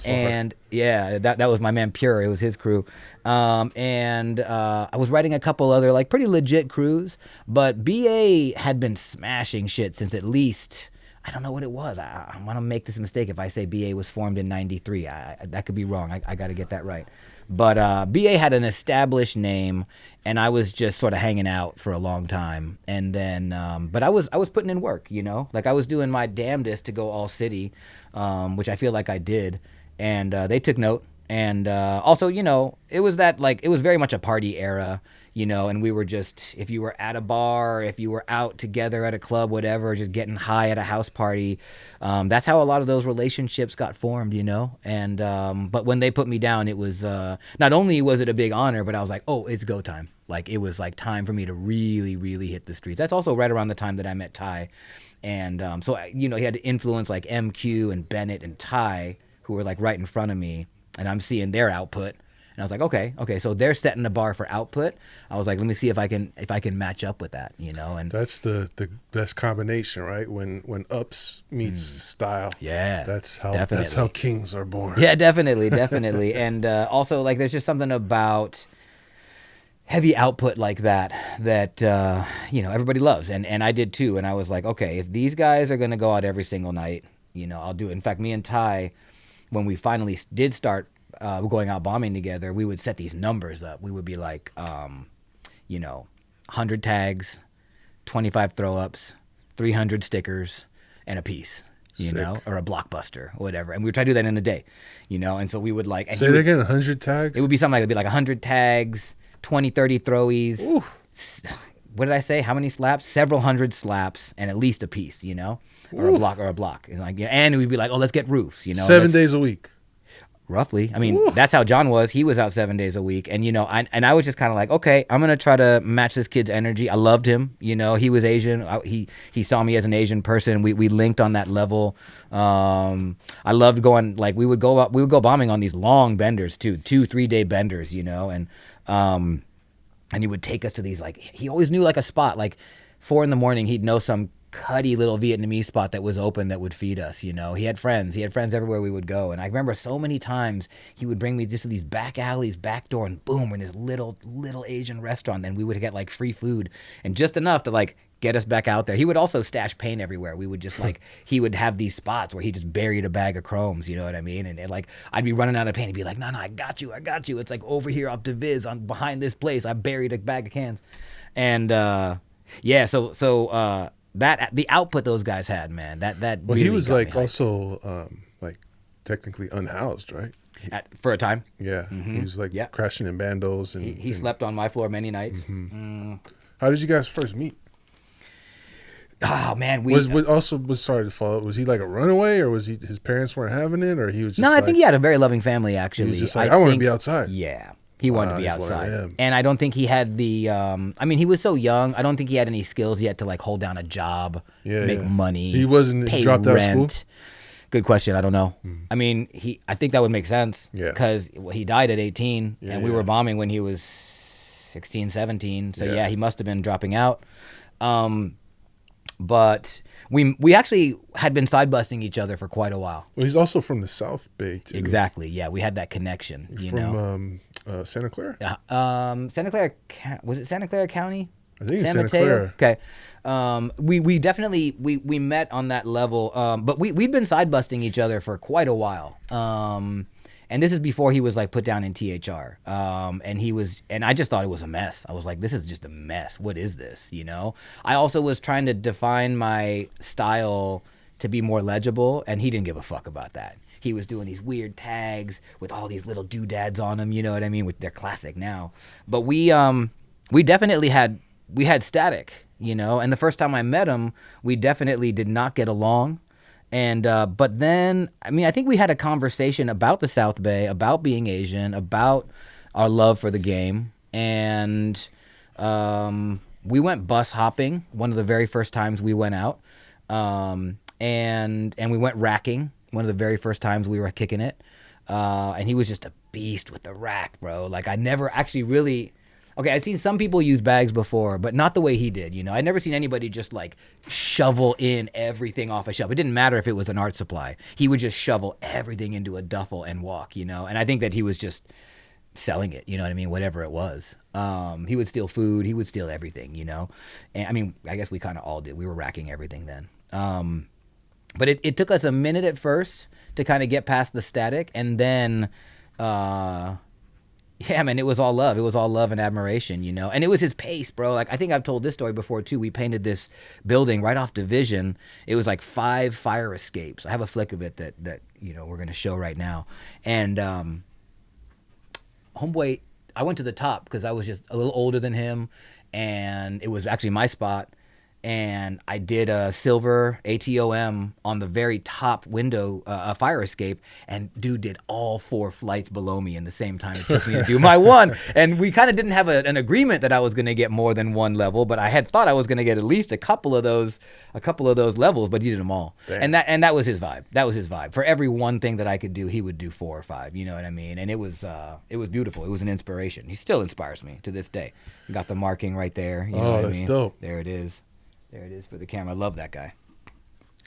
and yeah, that was my man Pure. It was his crew, and I was writing a couple other like pretty legit crews. But BA had been smashing shit since at least, I don't know what it was. I want to make this mistake if I say BA was formed in 93. That could be wrong. I got to get that right. But BA had an established name, and I was just sort of hanging out for a long time. And then, but I was putting in work, you know? Like I was doing my damnedest to go all city, which I feel like I did. And they took note. And also, you know, it was very much a party era, you know, and we were just, if you were at a bar, if you were out together at a club, whatever, just getting high at a house party, that's how a lot of those relationships got formed, you know. And but when they put me down, it was not only was it a big honor, but I was like, oh, it's go time. Like, it was like time for me to really, really hit the streets. That's also right around the time that I met Ty. And so, you know, he had to influence like MQ and Bennett and Ty, who were like right in front of me. And I'm seeing their output. And I was like, okay, so they're setting the bar for output. I was like, let me see if I can match up with that, you know. And that's the best combination, right? When ups meets style. Yeah, that's how definitely. That's how kings are born. Yeah, definitely. And also, like, there's just something about heavy output like that you know, everybody loves, and I did too. And I was like, okay, if these guys are gonna go out every single night, you know, I'll do it. In fact, me and Ty, when we finally did start going out bombing together, we would set these numbers up. We would be like, you know, 100 tags, 25 throw-ups, 300 stickers, and a piece, you know, or a blockbuster, or whatever. And we would try to do that in a day, you know. And so we would like... Say that again, 100 tags? It would be something like, it'd be like 100 tags, 20, 30 throwies. Ooh. What did I say? How many slaps? Several hundred slaps, and at least a piece, you know, or a block. And like, and we'd be like, oh, let's get roofs, you know. 7 days a week. Roughly. I mean, that's how John was. He was out 7 days a week. And, you know, I was just kind of like, okay, I'm going to try to match this kid's energy. I loved him. You know, he was Asian. He saw me as an Asian person. We linked on that level. I loved going, like, we would go bombing on these long benders too, 2-3 day benders, you know, and he would take us to these, like, he always knew like a spot, like 4 a.m, he'd know some cutty little Vietnamese spot that was open that would feed us, you know. He had friends everywhere we would go. And I remember so many times he would bring me just to these back alleys, back door, and boom, we're in this little Asian restaurant. Then we would get like free food and just enough to like get us back out there. He would also stash paint everywhere. We would just like, he would have these spots where he just buried a bag of chromes, you know what I mean? And like, I'd be running out of paint. He'd be like, no, I got you. It's like over here up to Viz on behind this place. I buried a bag of cans. And yeah, so that the output those guys had, man, that well, really he was got like me hyped. also like technically unhoused, right? For a time. Yeah, he was like crashing in bandos, and he slept on my floor many nights. How did you guys first meet? Oh man, was sorry to follow. Was he like a runaway, or was his parents weren't having it, or he was just no? I think he had a very loving family, actually. He was just like, I want to be outside. Yeah. He wanted to be outside. And I don't think he had the, I mean, he was so young. I don't think he had any skills yet to like hold down a job, make money. He wasn't pay dropped rent. out of school? Good question. I don't know. I mean, I think that would make sense. Yeah. Because he died at 18 and we were bombing when he was 16, 17. So yeah, he must have been dropping out. But we actually had been side busting each other for quite a while. Well, he's also from the South Bay too. Exactly. Yeah, we had that connection. He's you from Santa Clara. Santa Clara. Was it Santa Clara County? I think San it's Santa Mateo? Clara. Okay. We definitely we met on that level. But we'd been side busting each other for quite a while. And this is before he was like put down in THR. And I just thought it was a mess. I was like, this is just a mess. What is this? You know? I also was trying to define my style to be more legible, and he didn't give a fuck about that. He was doing these weird tags with all these little doodads on them, you know what I mean? They're classic now. But we definitely had static, you know? And the first time I met him, we definitely did not get along. And but then, I mean, I think we had a conversation about the South Bay, about being Asian, about our love for the game. And we went bus hopping one of the very first times we went out. And we went racking one of the very first times we were kicking it. And he was just a beast with the rack, bro. Like, I never actually really... Okay, I'd seen some people use bags before, but not the way he did, you know? I'd never seen anybody just, like, shovel in everything off a shelf. It didn't matter if it was an art supply. He would just shovel everything into a duffel and walk, you know? And I think that he was just selling it, you know what I mean? Whatever it was. He would steal food. He would steal everything, you know? And, I mean, I guess we kind of all did. We were racking everything then. But it took us a minute at first to kind of get past the static, and then... yeah, man, it was all love. It was all love and admiration, you know? And it was his pace, bro. Like, I think I've told this story before, too. We painted this building right off Division. It was like 5 fire escapes. I have a flick of it that you know, we're going to show right now. And homeboy, I went to the top because I was just a little older than him, and it was actually my spot. And I did a silver ATOM on the very top window, fire escape, and dude did all 4 flights below me in the same time it took me to do my one. And we kind of didn't have an agreement that I was going to get more than one level, but I had thought I was going to get at least a couple of those levels, but he did them all. Damn. And that was his vibe. That was his vibe. For every one thing that I could do, he would do 4 or 5. You know what I mean? And it was beautiful. It was an inspiration. He still inspires me to this day. Got the marking right there. You know what I mean? That's dope. There it is. There it is for the camera. I love that guy.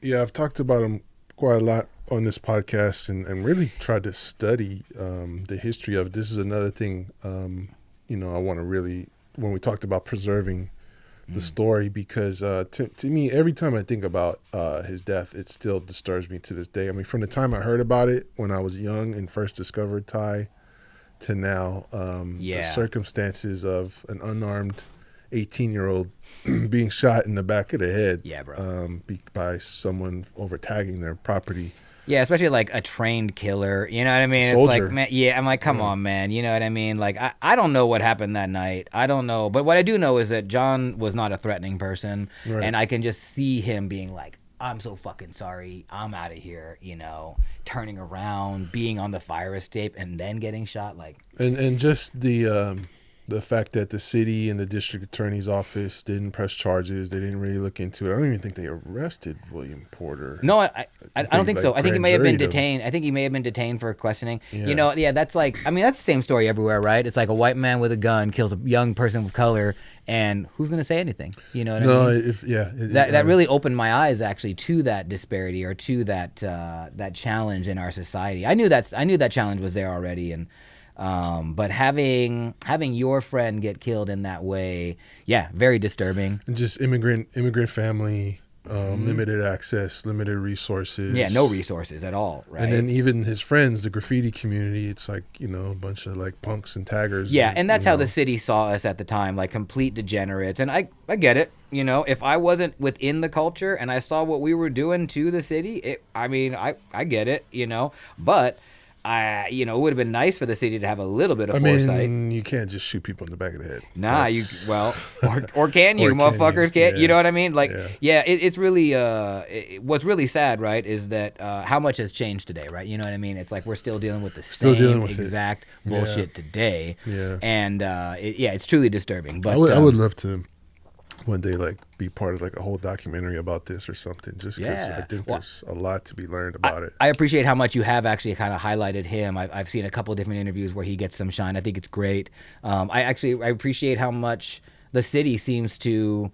Yeah, I've talked about him quite a lot on this podcast and really tried to study the history of it. This is another thing, I want to really, when we talked about preserving the story, because to me, every time I think about his death, it still disturbs me to this day. I mean, from the time I heard about it when I was young and first discovered Ty to now, the circumstances of an unarmed 18-year-old being shot in the back of the head, by someone over tagging their property. Yeah, especially like a trained killer. You know what I mean? Soldier. It's like, man, I'm like, come on, man. You know what I mean? Like, I don't know what happened that night. I don't know. But what I do know is that John was not a threatening person. Right. And I can just see him being like, I'm so fucking sorry. I'm out of here, turning around, being on the fire escape, and then getting shot. Like, and just the fact that the city and the district attorney's office didn't press charges, they didn't really look into it. I don't even think they arrested William Porter. No, I don't think so. I think he may have been detained. I think he may have been detained for questioning. Yeah. That's like, I mean, that's the same story everywhere, right? It's like a white man with a gun kills a young person of color, and who's going to say anything? You know what I mean? That really opened my eyes actually to that disparity, or to that challenge in our society. I knew that challenge was there already, and but having your friend get killed in that way, very disturbing. And just immigrant family, limited access, limited resources. Yeah, no resources at all, right? And then even his friends, the graffiti community, it's like, a bunch of like punks and taggers. Yeah, and that's how the city saw us at the time, like complete degenerates. And I get it. If I wasn't within the culture and I saw what we were doing to the city, I get it, but it would have been nice for the city to have a little bit of foresight. You can't just shoot people in the back of the head. Nah, or can you, motherfuckers? Can't you know what I mean? Like, it's really what's really sad, right? Is that how much has changed today, right? You know what I mean? It's like we're still dealing with the same exact bullshit today. Yeah, and it's truly disturbing. But I would love to one day like be part of like a whole documentary about this or something, just because I think there's a lot to be learned about it. I appreciate how much you have actually kind of highlighted him. I've seen a couple of different interviews where he gets some shine. I think it's great. I appreciate how much the city seems to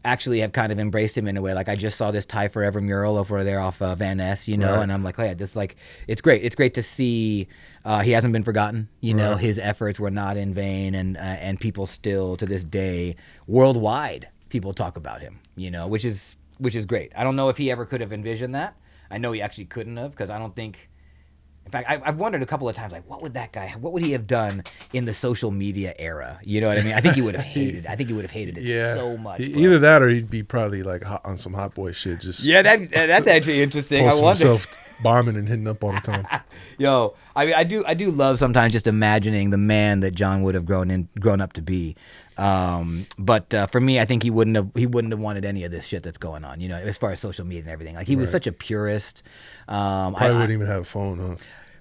actually have kind of embraced him in a way. Like, I just saw this Ty Forever mural over there off Van Ness, and I'm like, this, like, it's great. It's great to see he hasn't been forgotten. His efforts were not in vain, and people still to this day worldwide, people talk about him, which is great. I don't know if he ever could have envisioned that. I know he actually couldn't have, because I don't think. In fact, I've wondered a couple of times, like, what would he have done in the social media era? You know what I mean? I think he would have hated. I think he would have hated it so much. Either that, or he'd be probably like on some hot boy shit. Just that's actually interesting. I wonder. Himself bombing and hitting up all the time. Yo, I mean, I do love sometimes just imagining the man that John would have grown up to be. But for me, I think he wouldn't have wanted any of this shit that's going on, as far as social media and everything. Like, he was such a purist. Probably wouldn't even have a phone, huh?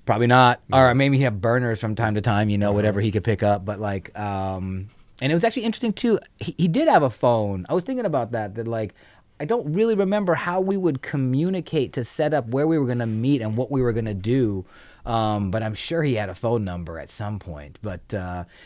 Probably not. No. Or maybe he'd have burners from time to time, whatever he could pick up. But like, and it was actually interesting too. He did have a phone. I was thinking about that like, I don't really remember how we would communicate to set up where we were going to meet and what we were going to do. But I'm sure he had a phone number at some point. But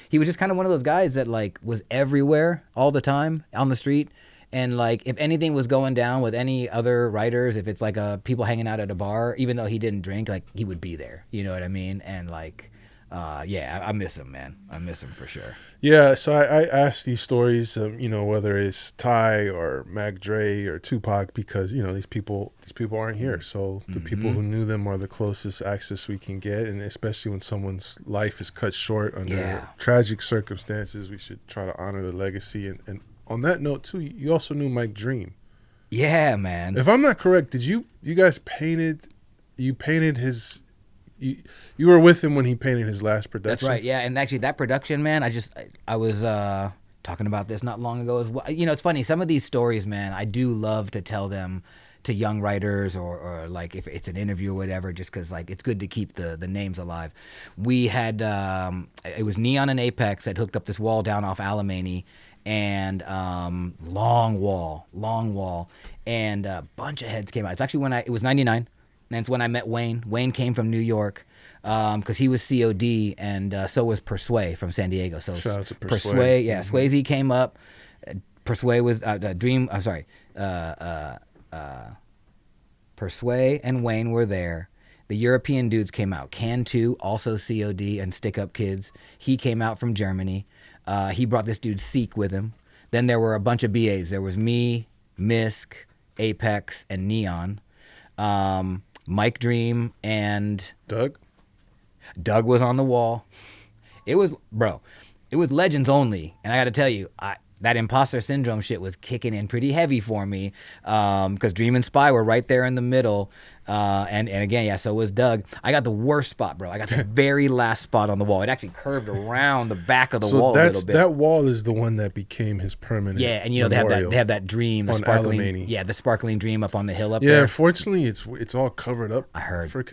he was just kind of one of those guys that like was everywhere all the time on the street. And like, if anything was going down with any other writers, if it's like people hanging out at a bar, even though he didn't drink, like, he would be there. You know what I mean? And like, I miss him, man. I miss him for sure. Yeah, so I asked these stories, whether it's Ty or Mac Dre or Tupac, because these people aren't here. So the people who knew them are the closest access we can get, and especially when someone's life is cut short under tragic circumstances, we should try to honor the legacy. And on that note too, you also knew Mike Dream. Yeah, man. If I'm not correct, did you guys painted his you were with him when he painted his last production. That's right. Yeah, and actually that production, man, I was talking about this not long ago as well. You know, it's funny. Some of these stories, man, I do love to tell them to young writers or like if it's an interview or whatever, just because like it's good to keep the names alive. We had it was Neon and Apex that hooked up this wall down off Alamany, and long wall, and a bunch of heads came out. It's actually it was 99, and it's when I met Wayne. Wayne came from New York because he was COD, and so was Persway from San Diego. So shout out to Persway, yeah, Swayze came up. Persway was Dream. I'm sorry. Persway and Wayne were there. The European dudes came out. Can 2, also COD and Stick Up Kids. He came out from Germany. He brought this dude Seek with him. Then there were a bunch of BAs. There was me, Misk, Apex, and Neon. Mike Dream and Doug was on the wall. It was Legends only. And I got to tell you, that imposter syndrome shit was kicking in pretty heavy for me because Dream and Spy were right there in the middle. And again, yeah, so was Doug. I got the worst spot, bro. I got the very last spot on the wall. It actually curved around the back of the wall a little bit. That wall is the one that became his permanent. Yeah, and you know they have that dream, the sparkling, Alamany. yeah, the sparkling dream up on the hill up there. there. Yeah, unfortunately, it's all covered up. I heard for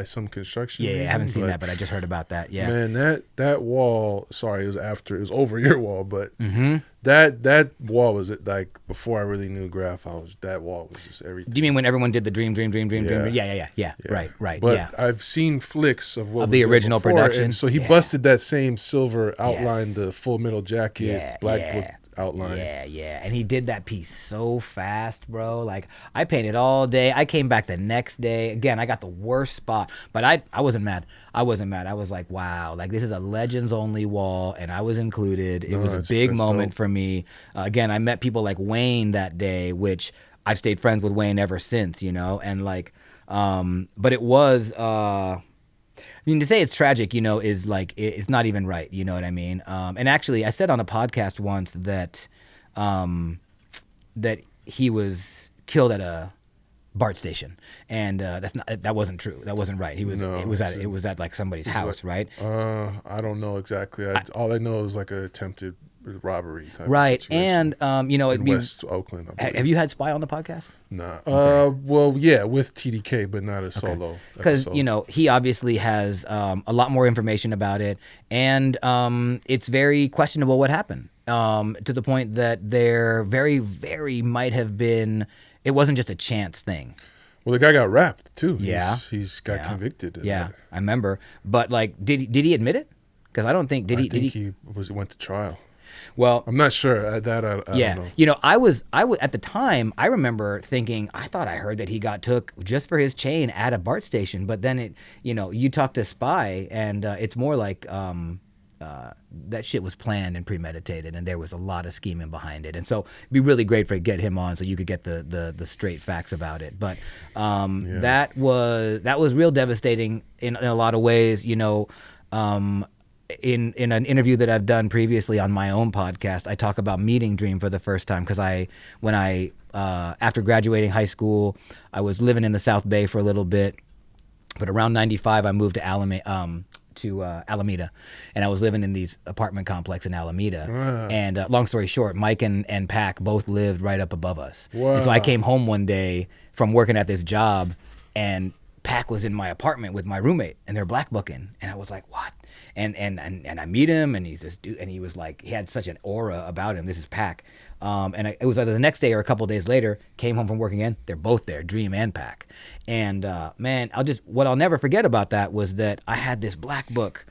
some construction. Yeah, reasons, I haven't seen that, but I just heard about that. Yeah, man, that wall. Sorry, it was over your wall, but mm-hmm. that wall was like before I really knew Graph. That wall was just everything. Do you mean when everyone did the dream? Yeah. Right. But yeah. I've seen flicks of what of was the there original before, production. and so he busted that same silver outline, Yes. the Full Metal Jacket, Black Book outline. Yeah. And he did that piece so fast, bro. Like, I painted all day. I came back the next day. Again, I got the worst spot, but I wasn't mad. I was like, wow, like this is a Legends only wall, and I was included. It was a big moment for me. Again, I met people like Wayne that day, which I've stayed friends with Wayne ever since, you know, and like, but it was, I mean, to say it's tragic, you know, is like, it's not even right. You know what I mean? And actually I said on a podcast once that, that he was killed at a BART station, and that wasn't true. That wasn't right. It was at like somebody's house, right? I don't know exactly. All I know is like an attempted robbery type right. of situation. And you know, in West Oakland. Have you had Spy on the podcast? Nah. Okay. Well, yeah, with TDK, but not a solo. Because you know he obviously has a lot more information about it, and it's very questionable what happened. To the point that there very, very might have been. It wasn't just a chance thing. Well, the guy got wrapped too. Yeah, he's got convicted. Yeah, I remember. But like, did he admit it? Because I don't think I think he went to trial. Well, I'm not sure. I don't know. You know, I was at the time. I remember thinking, I thought I heard that he got took just for his chain at a BART station. But then you talk to Spy, and it's more like that shit was planned and premeditated, and there was a lot of scheming behind it. And so it'd be really great to get him on so you could get the straight facts about it. But that was real devastating in a lot of ways. You know. In an interview that I've done previously on my own podcast, I talk about meeting Dream for the first time because when I after graduating high school, I was living in the South Bay for a little bit, but around 95 I moved to Alameda, and I was living in these apartment complex in Alameda. Wow. And long story short, Mike and Pac both lived right up above us. Wow. And so I came home one day from working at this job, and Pac was in my apartment with my roommate, and they're black booking, and I was like, what? And I meet him, and he's this dude, and he was like, he had such an aura about him. This is Pac. It was either the next day or a couple days later, came home from work again. They're both there, Dream and Pac. And man, what I'll never forget about that was that I had this black book,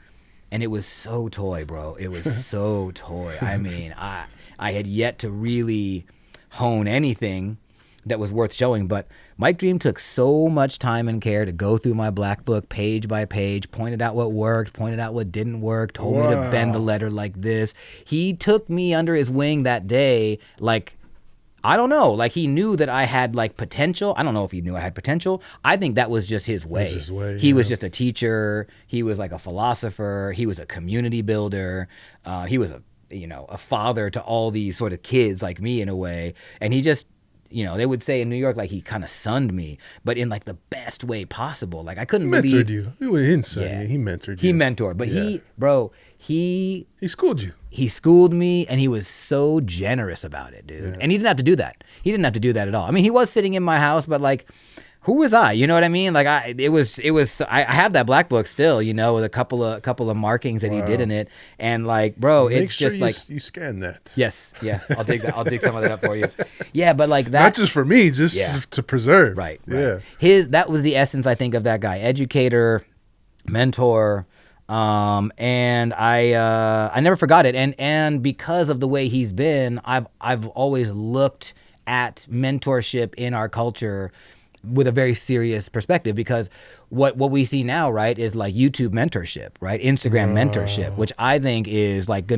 and it was so toy, bro. It was so toy. I mean, I had yet to really hone anything that was worth showing, but Mike Dream took so much time and care to go through my black book page by page, pointed out what worked, pointed out what didn't work, told me to bend the letter like this. He took me under his wing that day, like, I don't know, like he knew that I had like potential. I don't know if he knew I had potential. I think that was just his way. He was just a teacher. He was like a philosopher. He was a community builder. He was a father to all these sort of kids like me in a way. And he just, you know, they would say in New York, like, he kind of sunned me, but in like the best way possible. Like, I couldn't Mentored believe. you. He didn't son you. He mentored you. He mentored, but he schooled you. He schooled me, and he was so generous about it, dude. And he didn't have to do that. He didn't have to do that at all. I mean, he was sitting in my house, but like, who was I? You know what I mean? Like, I have that black book still, you know, with a couple of markings that he did in it, and like, bro, Make it's sure just like you scan that. Yes, yeah, I'll dig that. I'll dig some of that up for you. Yeah, but like that, not just for me, just to preserve. Right. Yeah. That was the essence, I think, of that guy, educator, mentor. And I never forgot it. And because of the way he's been, I've always looked at mentorship in our culture with a very serious perspective, because what we see now, right, is like YouTube mentorship, right? Instagram mentorship, which I think is like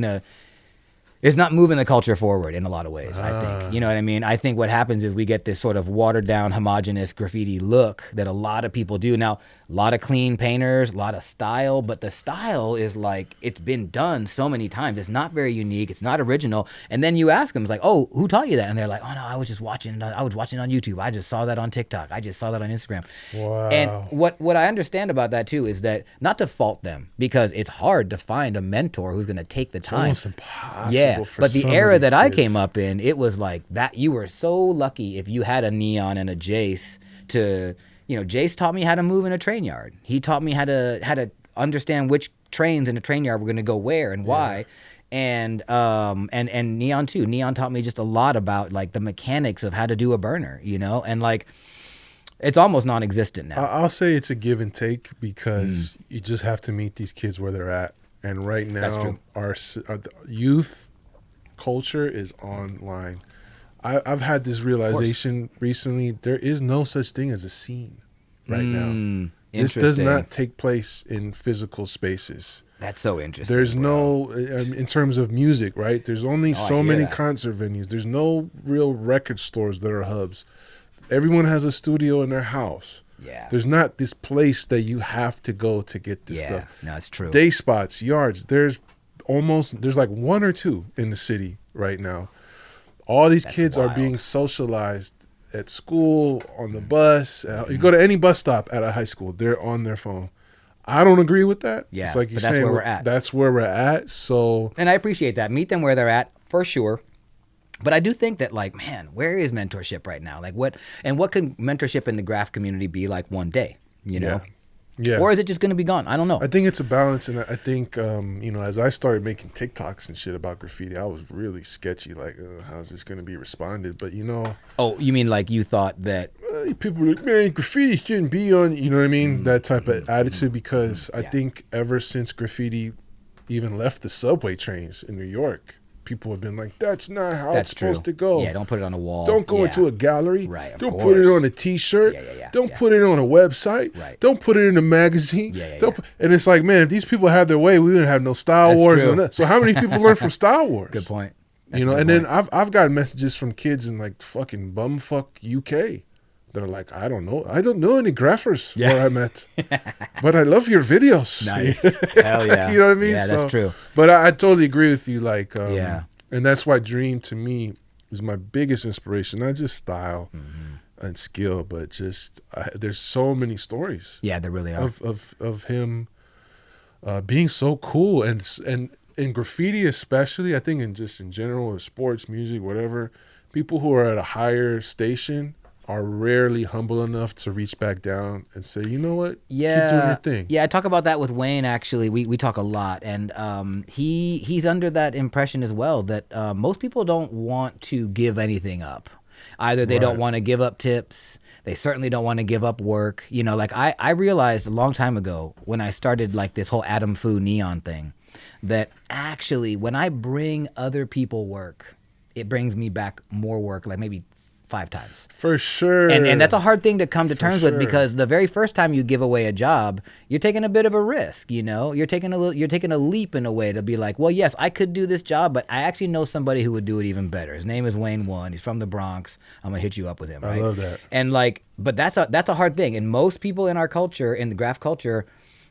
it's not moving the culture forward in a lot of ways, I think. You know what I mean? I think what happens is we get this sort of watered down, homogenous graffiti look that a lot of people do. Now, a lot of clean painters, a lot of style, but the style is like, it's been done so many times. It's not very unique. It's not original. And then you ask them, it's like, oh, who taught you that? And they're like, oh no, I was watching it on YouTube. I just saw that on TikTok. I just saw that on Instagram. Wow. And what I understand about that too is that, not to fault them, because it's hard to find a mentor who's going to take the time. It's almost impossible. Yeah. But the era that I kids. came up in, it was like that. You were so lucky if you had a Neon and a Jase to, you know, Jase taught me how to move in a train yard. He taught me how to understand which trains in a train yard were going to go where and why. And Neon too. Neon taught me just a lot about like the mechanics of how to do a burner, you know, and like, it's almost non-existent now. I'll say it's a give and take, because you just have to meet these kids where they're at. And right now, our youth culture is online. I've had this realization recently. There is no such thing as a scene right now. This does not take place in physical spaces. That's so interesting. There's no, in terms of music, right? There's only so many concert venues. There's no real record stores that are hubs. Everyone has a studio in their house. Yeah. There's not this place that you have to go to get this stuff. No, it's true. Day spots, yards. There's like one or two in the city right now. All these kids are being socialized at school, on the bus. You go to any bus stop at a high school, they're on their phone. I don't agree with that. Yeah, it's like you're but that's saying, where we're at. That's where we're at. So, and I appreciate that. Meet them where they're at, for sure. But I do think that, like, man, where is mentorship right now? Like, what can mentorship in the graph community be like one day, you know? Yeah. Or is it just going to be gone? I don't know. I think it's a balance. And I think, you know, as I started making TikToks and shit about graffiti, I was really sketchy. Like, how's this going to be responded? But, you know. Oh, you mean like you thought that. People were like, man, graffiti shouldn't be on, you know what I mean? That type of attitude, because I think ever since graffiti even left the subway trains in New York, people have been like, that's not how it's supposed to go. Yeah, don't put it on a wall. Don't go into a gallery. Right, don't put it on a T-shirt. Don't put it on a website. Right. Don't put it in a magazine. And it's like, man, if these people had their way, we wouldn't have no Star Wars. So how many people learn from Star Wars? Good point. You know, and then I've gotten messages from kids in like fucking bumfuck UK that are like, I don't know any graphers where I'm at, but I love your videos. Nice. Hell yeah. You know what I mean? Yeah, that's true. But I totally agree with you. Like, and that's why Dream to me is my biggest inspiration, not just style and skill, but just there's so many stories. Yeah, there really are. Of him being so cool, and in graffiti especially, I think in general, sports, music, whatever, people who are at a higher station are rarely humble enough to reach back down and say, you know what, keep doing your thing. Yeah, I talk about that with Wayne, actually. We talk a lot, and he's under that impression as well, that most people don't want to give anything up. Either they don't want to give up tips, they certainly don't want to give up work. You know, like I realized a long time ago when I started like this whole Adam Fu Neon thing, that actually when I bring other people work, it brings me back more work, like maybe 5 times. For sure. And that's a hard thing to come to terms with, because the very first time you give away a job, you're taking a bit of a risk, you know? You're taking a leap in a way to be like, well, yes, I could do this job, but I actually know somebody who would do it even better. His name is Wayne One. He's from the Bronx. I'm going to hit you up with him, right? I love that. And like, but that's a hard thing. And most people in our culture, in the graph culture,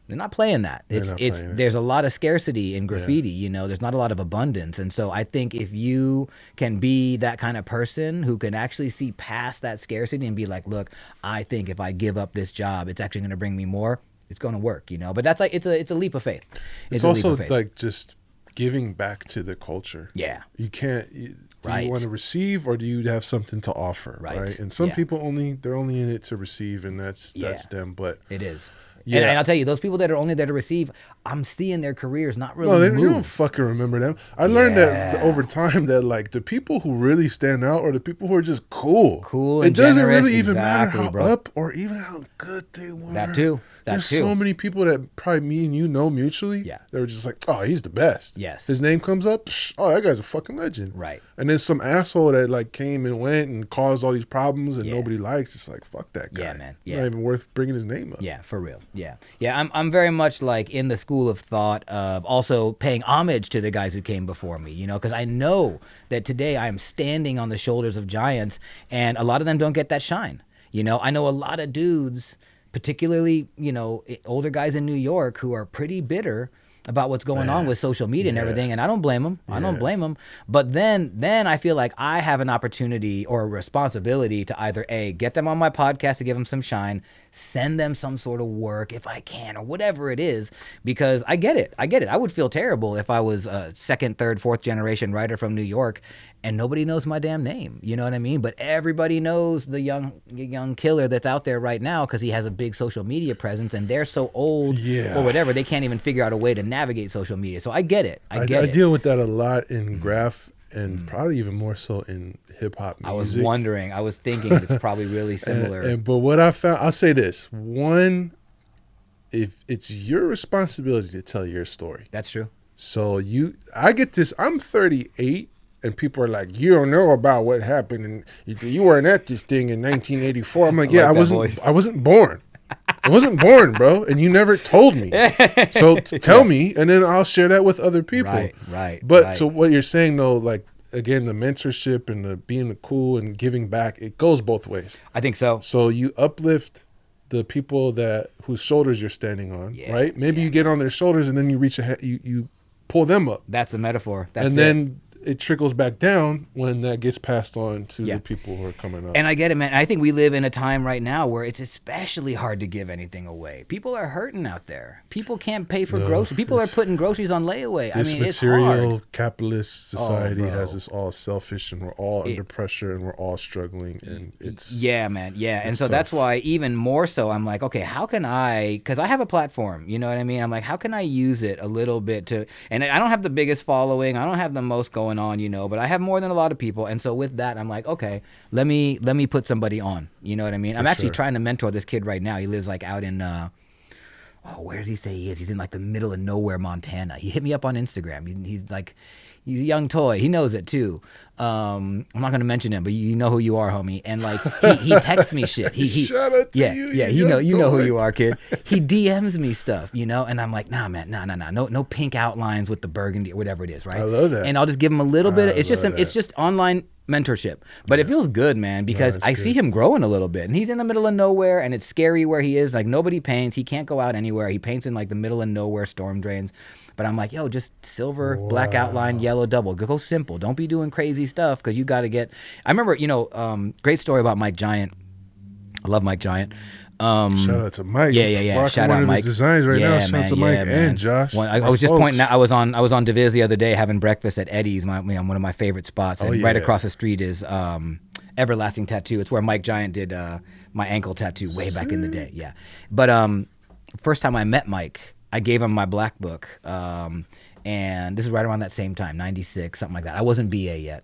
They're not playing that. There's a lot of scarcity in graffiti, you know, there's not a lot of abundance. And so I think if you can be that kind of person who can actually see past that scarcity and be like, look, I think if I give up this job, it's actually going to bring me more, it's going to work, you know. But that's like, it's a leap of faith. It's also like just giving back to the culture. Yeah. You can't, do you want to receive or do you have something to offer? Right. And some people they're only in it to receive, and that's them. But it is. Yeah. And I'll tell you, those people that are only there to receive, I'm seeing their careers not really move. You don't fucking remember them. I learned that over time that like the people who really stand out are the people who are just cool. It doesn't really even matter how up or even how good they were. That too. There's so many people that probably me and you know mutually. Yeah. They were just like, oh, he's the best. Yes. His name comes up. Oh, that guy's a fucking legend. Right. And then some asshole that like came and went and caused all these problems and nobody likes. It's like, fuck that guy. Yeah, man. Yeah. Not even worth bringing his name up. Yeah, for real. Yeah. Yeah. I'm very much like in the school of thought of also paying homage to the guys who came before me, you know, because I know that today I am standing on the shoulders of giants, and a lot of them don't get that shine. You know, I know a lot of dudes, particularly, you know, older guys in New York who are pretty bitter about what's going on with social media and everything, and I don't blame them. I don't blame them. But then I feel like I have an opportunity or a responsibility to either get them on my podcast to give them some shine, send them some sort of work if I can, or whatever it is, because I get it. I would feel terrible if I was a second, third, fourth generation writer from New York and nobody knows my damn name. You know what I mean? But everybody knows the young killer that's out there right now because he has a big social media presence, and they're so old or whatever, they can't even figure out a way to navigate social media. So I get it. I deal with that a lot in graph and probably even more so in hip hop music. I was thinking it's probably really similar. But what I found, I'll say this. One, if it's your responsibility to tell your story. That's true. So I get this, I'm 38. And people are like, you don't know about what happened, and you weren't at this thing in 1984. I'm like, I wasn't born. I wasn't born, bro, and you never told me. So tell me, and then I'll share that with other people. Right. But so what you're saying though, like again, the mentorship and the being cool and giving back, it goes both ways. I think so. So you uplift the people whose shoulders you're standing on, right? Maybe you get on their shoulders and then you reach ahead, you pull them up. That's the metaphor. Then it trickles back down when that gets passed on to the people who are coming up. And I get it, man. I think we live in a time right now where it's especially hard to give anything away. People are hurting out there. People can't pay for groceries. People are putting groceries on layaway. I mean, it's hard. This material capitalist society has us all selfish, and we're all under pressure, and we're all struggling, and it's man. And so that's why even more so I'm like, okay, how can because I have a platform, you know what I mean? I'm like, how can I use it a little bit and I don't have the biggest following, I don't have the most going on, you know, but I have more than a lot of people. And so with that, I'm like, okay, let me put somebody on, you know what I mean? I'm actually trying to mentor this kid right now. He lives like out in where does he say he is? He's in like the middle of nowhere, Montana. He hit me up on Instagram. He's a young toy. He knows it too. I'm not gonna mention him, but you know who you are, homie. And like he texts me shit. He shout out to you. Yeah, you know who you are, kid. He DMs me stuff, you know, and I'm like, nah, man, no pink outlines with the burgundy or whatever it is, right? I love that. And I'll just give him a little bit. It's just online mentorship, but it feels good, man, because I see him growing a little bit, and he's in the middle of nowhere, and it's scary where he is. Like nobody paints. He can't go out anywhere. He paints in like the middle of nowhere storm drains. But I'm like, yo, just silver, black outline, yellow double. Go simple. Don't be doing crazy stuff because you got to get. I remember, you know, great story about Mike Giant. I love Mike Giant. Shout out to Mike. Yeah. Shout out one of Mike. His designs right now. Shout out to Mike and Josh. I was just pointing out. I was on Deviz the other day having breakfast at Eddie's, one of my favorite spots, and right across the street is Everlasting Tattoo. It's where Mike Giant did my ankle tattoo way back in the day. Yeah, but first time I met Mike, I gave him my black book, and this is right around that same time, 96, something like that. I wasn't BA yet.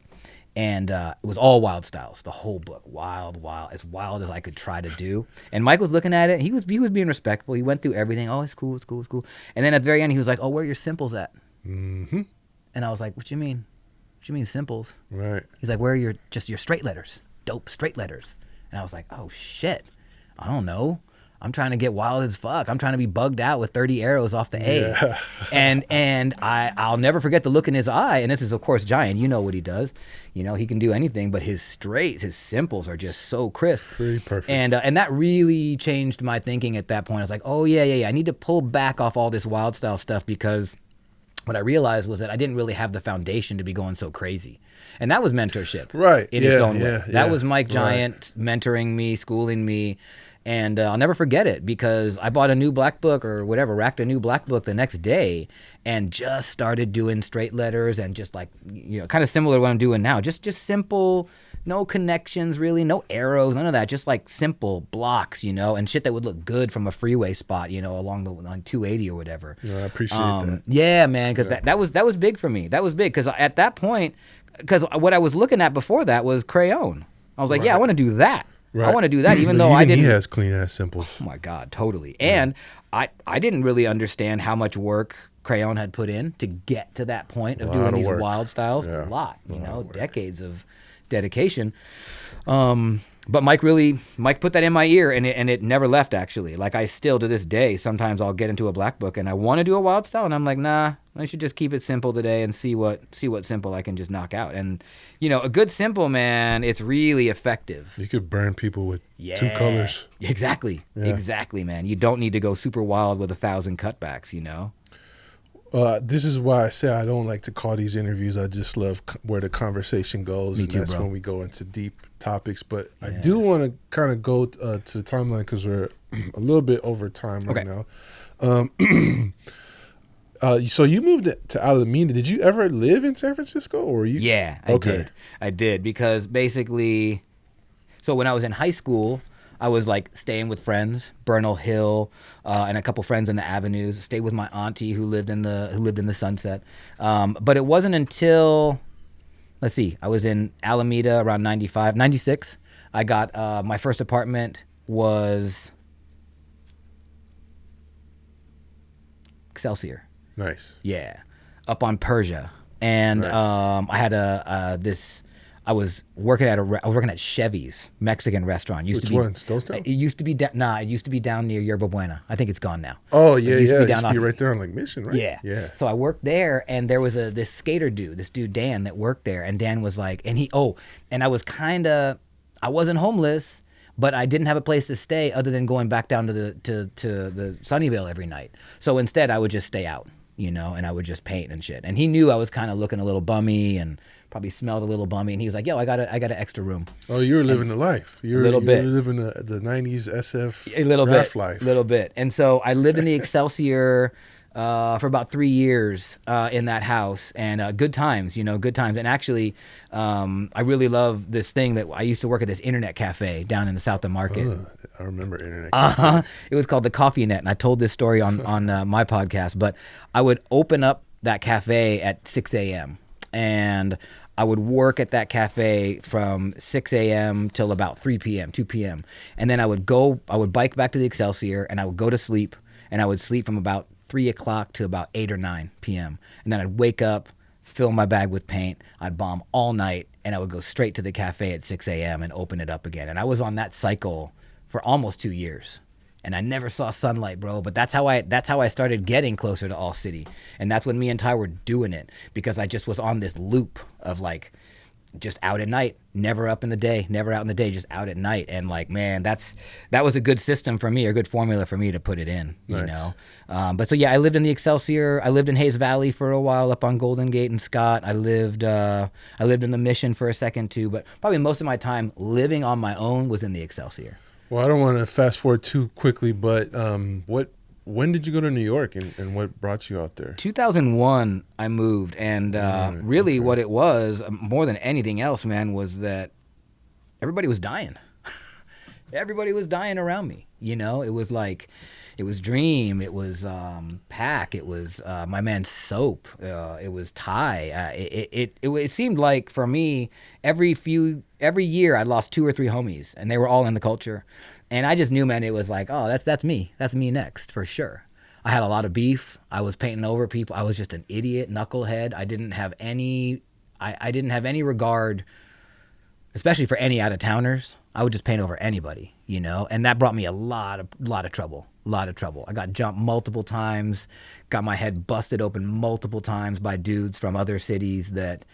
And it was all wild styles, the whole book, wild, as wild as I could try to do. And Mike was looking at it. He was being respectful. He went through everything. Oh, it's cool. And then at the very end, he was like, "Oh, where are your simples at?" Mm-hmm. And I was like, "What you mean? What you mean simples?" Right. He's like, "Where are your straight letters? Dope straight letters." And I was like, "Oh shit, I don't know. I'm trying to get wild as fuck. I'm trying to be bugged out with 30 arrows off the A. Yeah. And I'll never forget the look in his eye. And this is, of course, Giant. You know what he does. You know, he can do anything, but his straights, his simples are just so crisp. Pretty perfect. And that really changed my thinking at that point. I was like, oh, yeah. I need to pull back off all this wild style stuff, because what I realized was that I didn't really have the foundation to be going so crazy. And that was mentorship. Right. In its own way. That was Mike Giant mentoring me, schooling me. And I'll never forget it, because I bought a new black book or whatever, racked a new black book the next day, and just started doing straight letters and just like, you know, kind of similar to what I'm doing now. Just simple, no connections really, no arrows, none of that. Just like simple blocks, you know, and shit that would look good from a freeway spot, you know, along on 280 or whatever. Yeah, I appreciate that. Yeah, man, because that was big for me. That was big, because at that point, because what I was looking at before that was crayon. I was like, yeah, I want to do that. Right. I want to do that, even though I didn't. He has clean ass simples. Oh my God, totally. And I didn't really understand how much work Crayon had put in to get to that point of doing these wild styles. A lot, you know, decades of dedication. But Mike put that in my ear, and it never left, actually. Like, I still, to this day, sometimes I'll get into a black book and I want to do a wild style, and I'm like, nah, I should just keep it simple today and see what simple I can just knock out. And, you know, a good simple, man, it's really effective. You could burn people with 2 colors. Exactly. Yeah. Exactly, man. You don't need to go super wild with 1,000 cutbacks, you know? This is why I say I don't like to call these interviews. I just love where the conversation goes. Me too, that's bro. when we go into deep topics. But I do want to kind of go to the timeline, because we're a little bit over time right now. So you moved to Alameda. Did you ever live in San Francisco, or you? Yeah, I did, because basically, so when I was in high school, I was like staying with friends, Bernal Hill, and a couple friends in the Avenues. Stayed with my auntie who lived in the Sunset. But it wasn't until, let's see, I was in Alameda around 95, 96. I got my first apartment was Excelsior. Nice. Yeah, up on Persia, and nice. I had I was working at Chevy's Mexican restaurant. Which one? Stonestown? It used to be it used to be down near Yerba Buena. I think it's gone now. Oh yeah, it used to be right there on like Mission, right? Yeah. So I worked there, and there was this skater dude, this dude Dan, that worked there, and Dan was like, and I was I wasn't homeless, but I didn't have a place to stay other than going back down to the Sunnyvale every night. So instead, I would just stay out, you know, and I would just paint and shit. And he knew I was kind of looking a little bummy and probably smelled a little bummy, and he was like, yo, I got an extra room. Oh, you were living the life. You were living the 90's SF life. A little bit. And so I lived in the Excelsior for about 3 years in that house, and good times. And actually, I really love this thing that I used to work at this internet cafe down in the South of Market. I remember internet cafes. It was called the Coffee Net, and I told this story on my podcast, but I would open up that cafe at 6 a.m., and I would work at that cafe from 6 a.m. till about 3 p.m., 2 p.m. And then I would bike back to the Excelsior, and I would go to sleep, and I would sleep from about 3 o'clock to about 8 or 9 p.m. And then I'd wake up, fill my bag with paint, I'd bomb all night, and I would go straight to the cafe at 6 a.m. and open it up again. And I was on that cycle for almost 2 years. And I never saw sunlight, bro. But that's how I started getting closer to All City. And that's when me and Ty were doing it, because I just was on this loop of like just out at night, never up in the day, never out in the day, just out at night. And like, man, that was a good system for me, a good formula for me to put it in, you know? But so yeah, I lived in the Excelsior. I lived in Hayes Valley for a while up on Golden Gate and Scott. I lived in the Mission for a second too, but probably most of my time living on my own was in the Excelsior. Well, I don't want to fast forward too quickly, but when did you go to New York, and what brought you out there? 2001, I moved, and really what it was, more than anything else, man, was that everybody was dying. Everybody was dying around me, you know? It was like, it was Dream, it was Pac, it was my man Soap, it was Ty. It seemed like for me, every year I lost 2 or 3 homies, and they were all in the culture. And I just knew, man, it was like, oh, that's me. That's me next, for sure. I had a lot of beef. I was painting over people. I was just an idiot, knucklehead. I didn't have any regard especially for any out of towners, I would just paint over anybody, you know, and that brought me a lot of trouble. I got jumped multiple times, got my head busted open multiple times by dudes from other cities that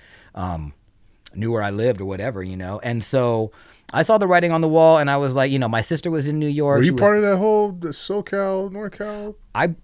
knew where I lived or whatever, you know. And so I saw the writing on the wall, and I was like, you know, my sister was in New York. Were you part of that whole the SoCal, NorCal?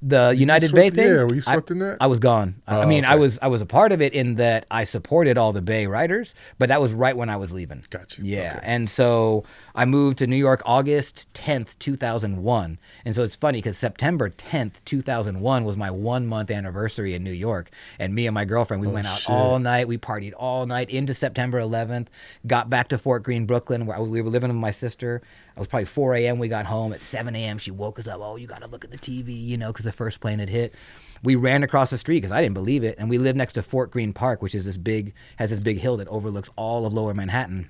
The United Bay thing? Yeah, were you swept in that? I was gone. I mean, okay. I was a part of it in that I supported all the Bay writers, but that was right when I was leaving. Gotcha. Yeah, okay. And so I moved to New York August 10th, 2001. And so it's funny because September 10th, 2001 was my 1 month anniversary in New York. And me and my girlfriend, we went out all night. We partied all night into September 11th, got back to Fort Greene, Brooklyn, where we were living with my sister. It was probably 4 a.m. We got home. At 7 a.m. she woke us up. Oh, you got to look at the TV, you know, because the first plane had hit. We ran across the street because I didn't believe it. And we lived next to Fort Greene Park, which is has this big hill that overlooks all of lower Manhattan.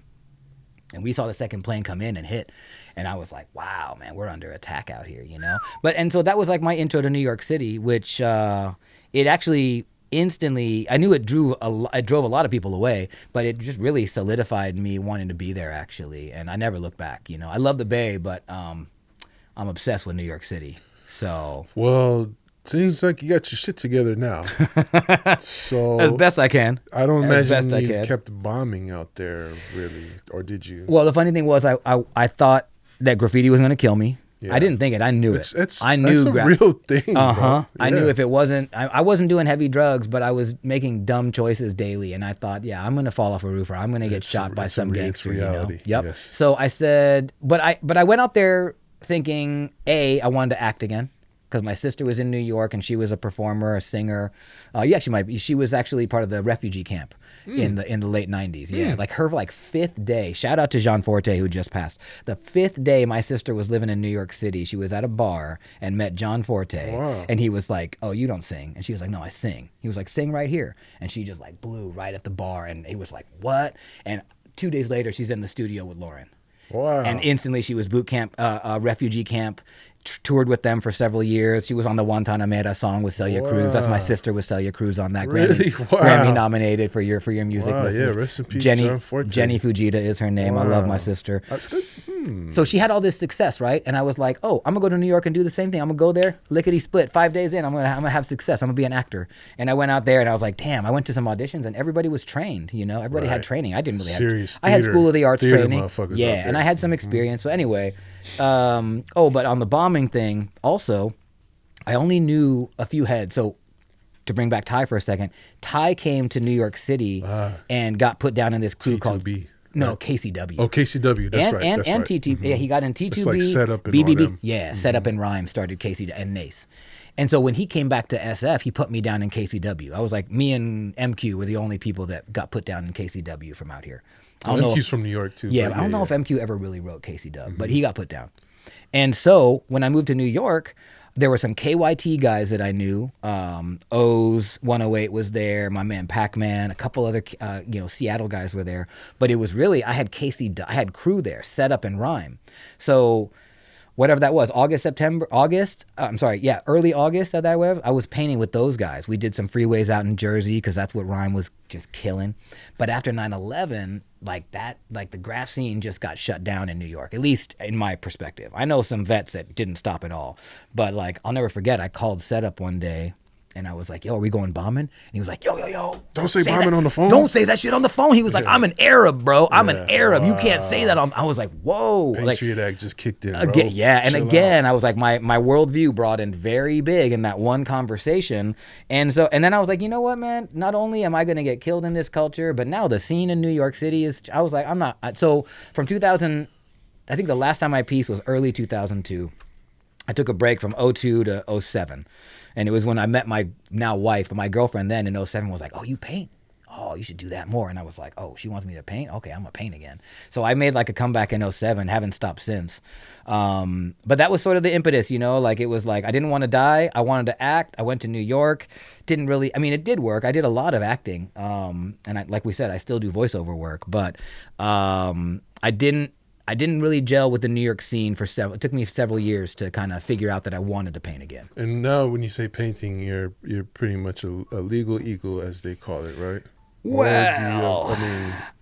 And we saw the second plane come in and hit. And I was like, wow, man, we're under attack out here, you know. And so that was like my intro to New York City, which it actually instantly, I knew it drove a lot of people away, but it just really solidified me wanting to be there, actually. And I never looked back, you know. I love the Bay, but I'm obsessed with New York City. So, well, seems like you got your shit together now. So as best I can. I don't imagine you kept bombing out there, really, or did you? Well, the funny thing was, I thought that graffiti was going to kill me. Yeah. I didn't think it. I knew it. I knew that's a real thing. Yeah. I knew if it wasn't, I wasn't doing heavy drugs, but I was making dumb choices daily, and I thought, yeah, I'm gonna fall off a roof, or I'm gonna get shot by some gangster. Reality. You know? Yep. Yes. So I said, but I went out there thinking, I wanted to act again. Because my sister was in New York and she was a performer, a singer. She was actually part of the refugee camp in the late 90s. Yeah, like her fifth day. Shout out to Jean Forte, who just passed. The fifth day my sister was living in New York City, she was at a bar and met John Forte. Wow. And he was like, "Oh, you don't sing?" And she was like, "No, I sing." He was like, "Sing right here." And she just like blew right at the bar, and he was like, "What?" And 2 days later, she's in the studio with Lauren. Wow. And instantly she was boot camp, refugee camp, toured with them for several years. She was on the Guantanamera song with Celia Cruz. That's my sister with Celia Cruz on that. Really? Grammy nominated for your music. Wow, listeners. yeah, rest in peace, Jenny, John Forte. Jenny Fujita is her name. Wow. I love my sister. That's good. So she had all this success, right? And I was like, oh, I'm gonna go to New York and do the same thing. I'm gonna go there, lickety split. 5 days in, I'm gonna have success. I'm gonna be an actor. And I went out there and I was like, damn. I went to some auditions and everbody was trained. You know, everybody had training. I didn't really have. I had School of the Arts training. Yeah, and I had some experience. But anyway, but on the bombing thing, also, I only knew a few heads. So to bring back Ty for a second, Ty came to New York City and got put down in this crew called KCW. Oh, KCW. That's right. And TTB. Mm-hmm. Yeah, he got in T2B. It's like Set Up and BBB. all them. Yeah, Set Up and Rhyme started KCW and Nace. And so when he came back to SF, he put me down in KCW. I was like, me and MQ were the only people that got put down in KCW from out here. MQ's from New York too. Yeah, I don't know if MQ ever really wrote KCW, but he got put down. And so when I moved to New York, there were some KYT guys that I knew. O's 108 was there. My man Pac-Man, a couple other Seattle guys were there. But it was really I had crew there, Set Up and Rhyme. So whatever that was, early August of that whatever, I was painting with those guys. We did some freeways out in Jersey because that's what Rhyme was just killing. But after 9/11, the graph scene just got shut down in New York, at least in my perspective. I know some vets that didn't stop at all. But I'll never forget, I called Set Up one day. And I was like, yo, are we going bombing? And he was like, yo. Don't say bombing on the phone. Don't say that shit on the phone. He was like, I'm an Arab, bro. I'm an Arab. You can't say that. I was like, whoa. Patriot Act just kicked in, bro. Again, I was like, my worldview broadened very big in that one conversation. And then I was like, you know what, man? Not only am I going to get killed in this culture, but now the scene in New York City I was like, I'm not. So from 2000, I think the last time I pieced was early 2002. I took a break from 02 to 07. And it was when I met my now wife, but my girlfriend then in 07 was like, oh, you paint? Oh, you should do that more. And I was like, oh, she wants me to paint? Okay, I'm going to paint again. So I made a comeback in 07, haven't stopped since. But that was sort of the impetus, it was I didn't want to die. I wanted to act. I went to New York. It did work. I did a lot of acting. And like we said, I still do voiceover work. But I didn't really gel with the New York scene it took me several years to kind of figure out that I wanted to paint again. And now when you say painting, you're pretty much a legal eagle, as they call it, right? Well,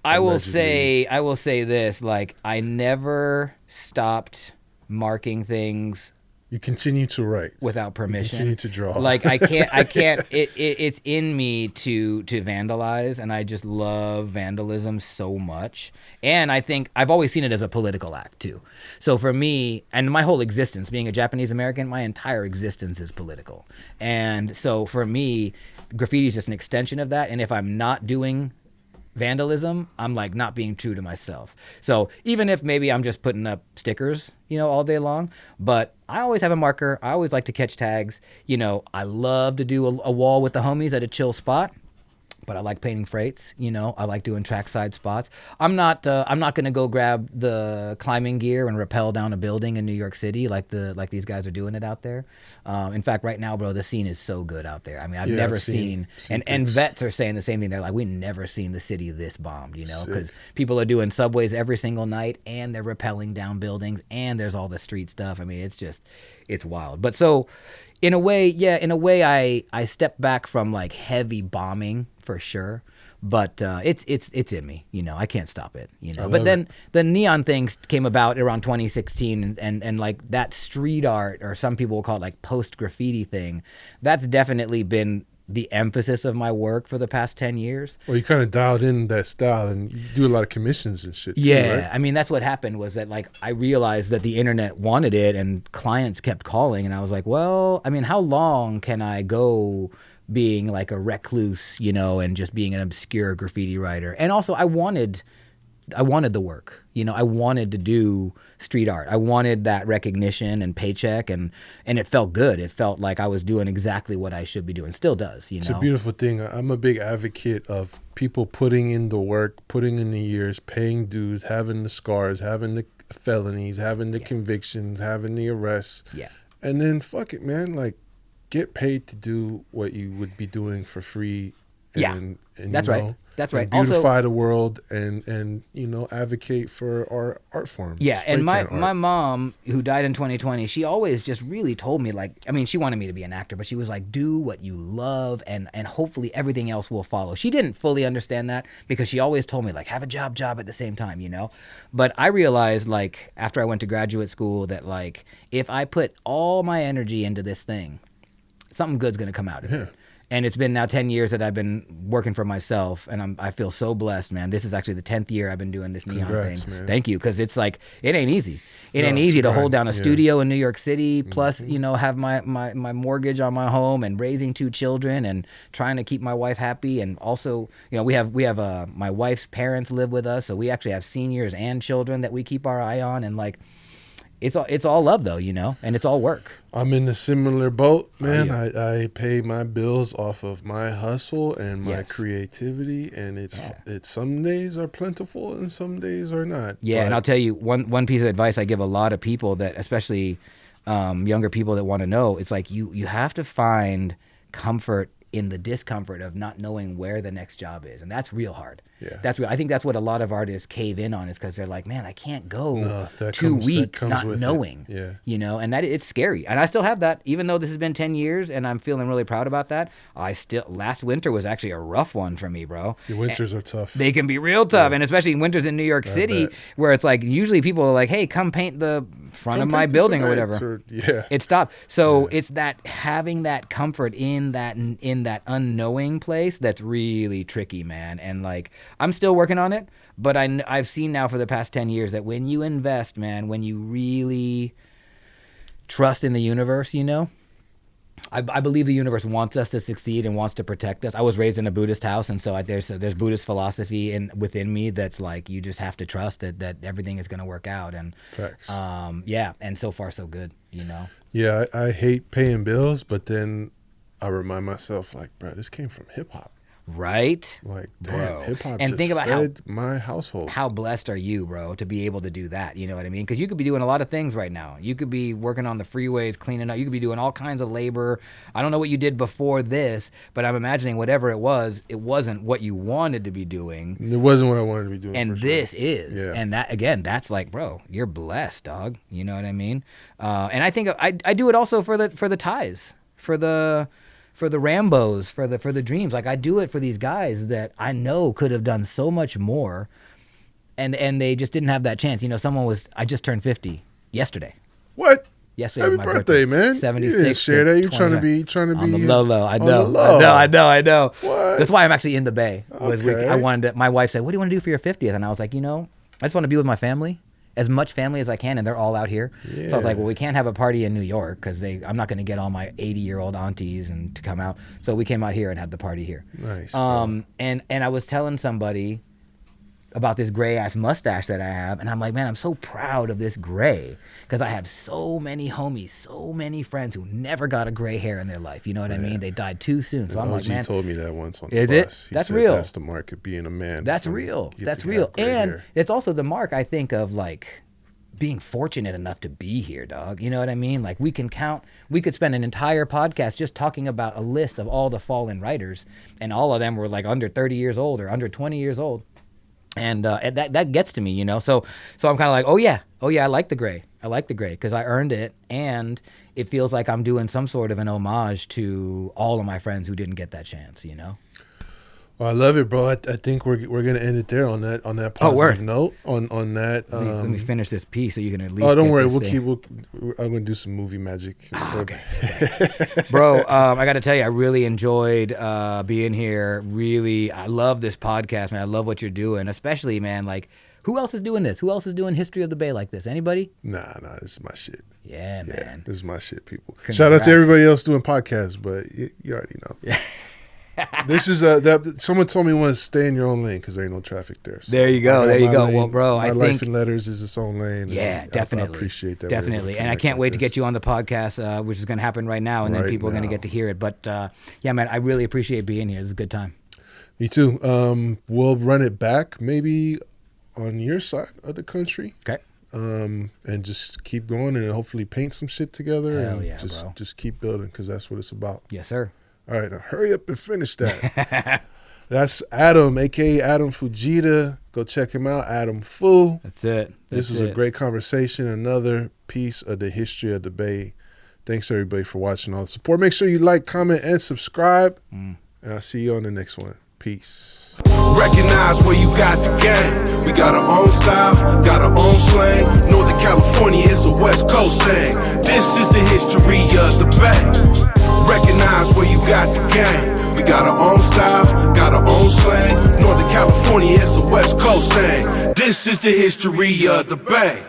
I will allegedly? say this, like I never stopped marking things You continue to write. without You permission. continue to draw. Like I can't it's in me to vandalize, and I just love vandalism so much. And I think I've always seen it as a political act too. So for me, and my whole existence, being a Japanese American, my entire existence is political. And so for me, graffiti is just an extension of that. And if I'm not doing vandalism, I'm like not being true to myself. So even if maybe I'm just putting up stickers, all day long, but I always have a marker. I always like to catch tags. I love to do a wall with the homies at a chill spot. But I like painting freights, I like doing trackside spots. I'm not gonna go grab the climbing gear and rappel down a building in New York City like these guys are doing it out there. In fact, right now, bro, the scene is so good out there. I mean, I've never seen and vets are saying the same thing. They're like, we never seen the city this bombed, because people are doing subways every single night, and they're rappelling down buildings, and there's all the street stuff. I mean, it's wild. But so in a way, I step back from like heavy bombing for sure, but it's in me, I can't stop it, But then the neon things came about around 2016, and like that street art, or some people will call it like post graffiti thing, that's definitely been the emphasis of my work for the past 10 years. Well, you kind of dialed in that style, and you do a lot of commissions and shit Yeah, too, right? I mean, that's what happened, was that like I realized that the internet wanted it, and clients kept calling, and I was like, well, I mean, how long can I go being like a recluse, and just being an obscure graffiti writer? And also I wanted the work, I wanted to do street art. I wanted that recognition and paycheck, and it felt good. It felt like I was doing exactly what I should be doing. Still does, It's a beautiful thing. I'm a big advocate of people putting in the work, putting in the years, paying dues, having the scars, having the felonies, having the convictions, having the arrests. Yeah. And then fuck it, man. Like, get paid to do what you would be doing for free. And that's right. That's right. Beautify Also, the world, and advocate for our art form. Yeah, and my mom, who died in 2020, she always just really told me, like, I mean, she wanted me to be an actor, but she was like, do what you love, and hopefully everything else will follow. She didn't fully understand that, because she always told me, like, have a job at the same time, But I realized, like, after I went to graduate school, that, like, if I put all my energy into this thing, something good's going to come out of it. And it's been now 10 years that I've been working for myself, and I feel so blessed, man. This is actually the 10th year I've been doing this neon thing. Man. Thank you, because it's like, it ain't easy. It ain't easy to hold down a studio in New York City, plus, have my mortgage on my home, and raising 2 children, and trying to keep my wife happy. And also, we have my wife's parents live with us, so we actually have seniors and children that we keep our eye on, and like, it's all love though, and it's all work. I'm in a similar boat, man. I pay my bills off of my hustle and my creativity, and it's some days are plentiful and some days are not. Yeah, and I'll tell you one piece of advice I give a lot of people, that especially younger people that want to know, it's like you have to find comfort in the discomfort of not knowing where the next job is, and that's real hard. Yeah, that's real. I think that's what a lot of artists cave in on, is because they're like, man, I can't go 2 weeks not knowing. And that it's scary. And I still have that, even though this has been 10 years, and I'm feeling really proud about that. Last winter was actually a rough one for me, bro. Your winters are tough. They can be real tough, and especially winters in New York City, where it's like usually people are like, hey, come paint the front of my building or whatever. It stopped. So it's that having that comfort in that unknowing place that's really tricky, man. And like, I'm still working on it, but I've seen now for the past 10 years that when you invest, man, when you really trust in the universe, I believe the universe wants us to succeed and wants to protect us. I was raised in a Buddhist house, and so there's Buddhist philosophy within me that's like, you just have to trust that everything is going to work out. And facts. And so far so good, Yeah, I hate paying bills, but then I remind myself, like, bro, this came from hip hop. Right? Like, damn, hip hop and just think about fed my household. How blessed are you, bro, to be able to do that? You know what I mean? Because you could be doing a lot of things right now. You could be working on the freeways, cleaning up. You could be doing all kinds of labor. I don't know what you did before this, but I'm imagining whatever it wasn't what you wanted to be doing. It wasn't what I wanted to be doing. And this is. Yeah. And that, again, that's like, bro, you're blessed, dog. You know what I mean? And I think I do it also for the ties, for for the Rambos, for the dreams. Like I do it for these guys that I know could have done so much more, and they just didn't have that chance. You know, I just turned 50 yesterday. What? Yesterday Happy was my birthday, man. 76. You didn't share that. You trying to be on the low. I on know. the low. I know. What? That's why I'm actually in the Bay. Okay. I wanted to, my wife said, "What do you want to do for your 50th?" And I was like, you know, I just want to be with my family, as much family as I can, and they're all out here. Yeah. So I was like, well, we can't have a party in New York because I'm not going to get all my 80-year-old aunties and to come out. So we came out here and had the party here. Nice. And I was telling somebody about this gray ass mustache that I have, and I'm like, man, I'm so proud of this gray because I have so many homies, so many friends who never got a gray hair in their life. You know what I mean? They died too soon. So I'm like, man, told me that once on the is bus. it? He That's said real. That's the mark of being a man. That's real. That's real. And hair. it's also the mark, I think, of like being fortunate enough to be here, dog. You know what I mean? Like we could spend an entire podcast just talking about a list of all the fallen writers, and all of them were like under 30 years old or under 20 years old. And that gets to me, you know. So I'm kind of like, oh yeah, I like the gray because I earned it, and it feels like I'm doing some sort of an homage to all of my friends who didn't get that chance, you know. Well, I love it, bro. I think we're gonna end it there on that positive note. On that. Let me finish this piece so you can at least. Oh, don't get worry. this I'm gonna do some movie magic. Okay. Bro, I got to tell you, I really enjoyed being here. Really, I love this podcast, man. I love what you're doing, especially, man. Like, who else is doing this? Who else is doing History of the Bay like this? Anybody? Nah, this is my shit. Yeah, man. This is my shit, people. Congrats. Shout out to everybody else doing podcasts, but you already know. Yeah. This is that someone told me once, stay in your own lane because there ain't no traffic there. So there you go. lane, well, bro, my I life think in letters is its own lane. Yeah, definitely. I appreciate that. Definitely, and I can't wait to get you on the podcast, which is going to happen right now, and then people are going to get to hear it. But yeah, man, I really appreciate being here. This is a good time. Me too. We'll run it back maybe on your side of the country. Okay. And just keep going and hopefully paint some shit together. Hell and yeah, bro. Just keep building because that's what it's about. Yes, sir. All right, now hurry up and finish that. That's Adam, a.k.a. Adam Fujita. Go check him out, Adam Fu. That's it. This was a great conversation, another piece of the history of the Bay. Thanks, everybody, for watching, all the support. Make sure you like, comment, and subscribe. And I'll see you on the next one. Peace. Recognize where you got the game. We got our own style, got our own slang. Northern California is a West Coast thing. This is the history of the Bay. Recognize where you got the game. We got our own style, got our own slang. Northern California is a West Coast thing. This is the history of the Bay.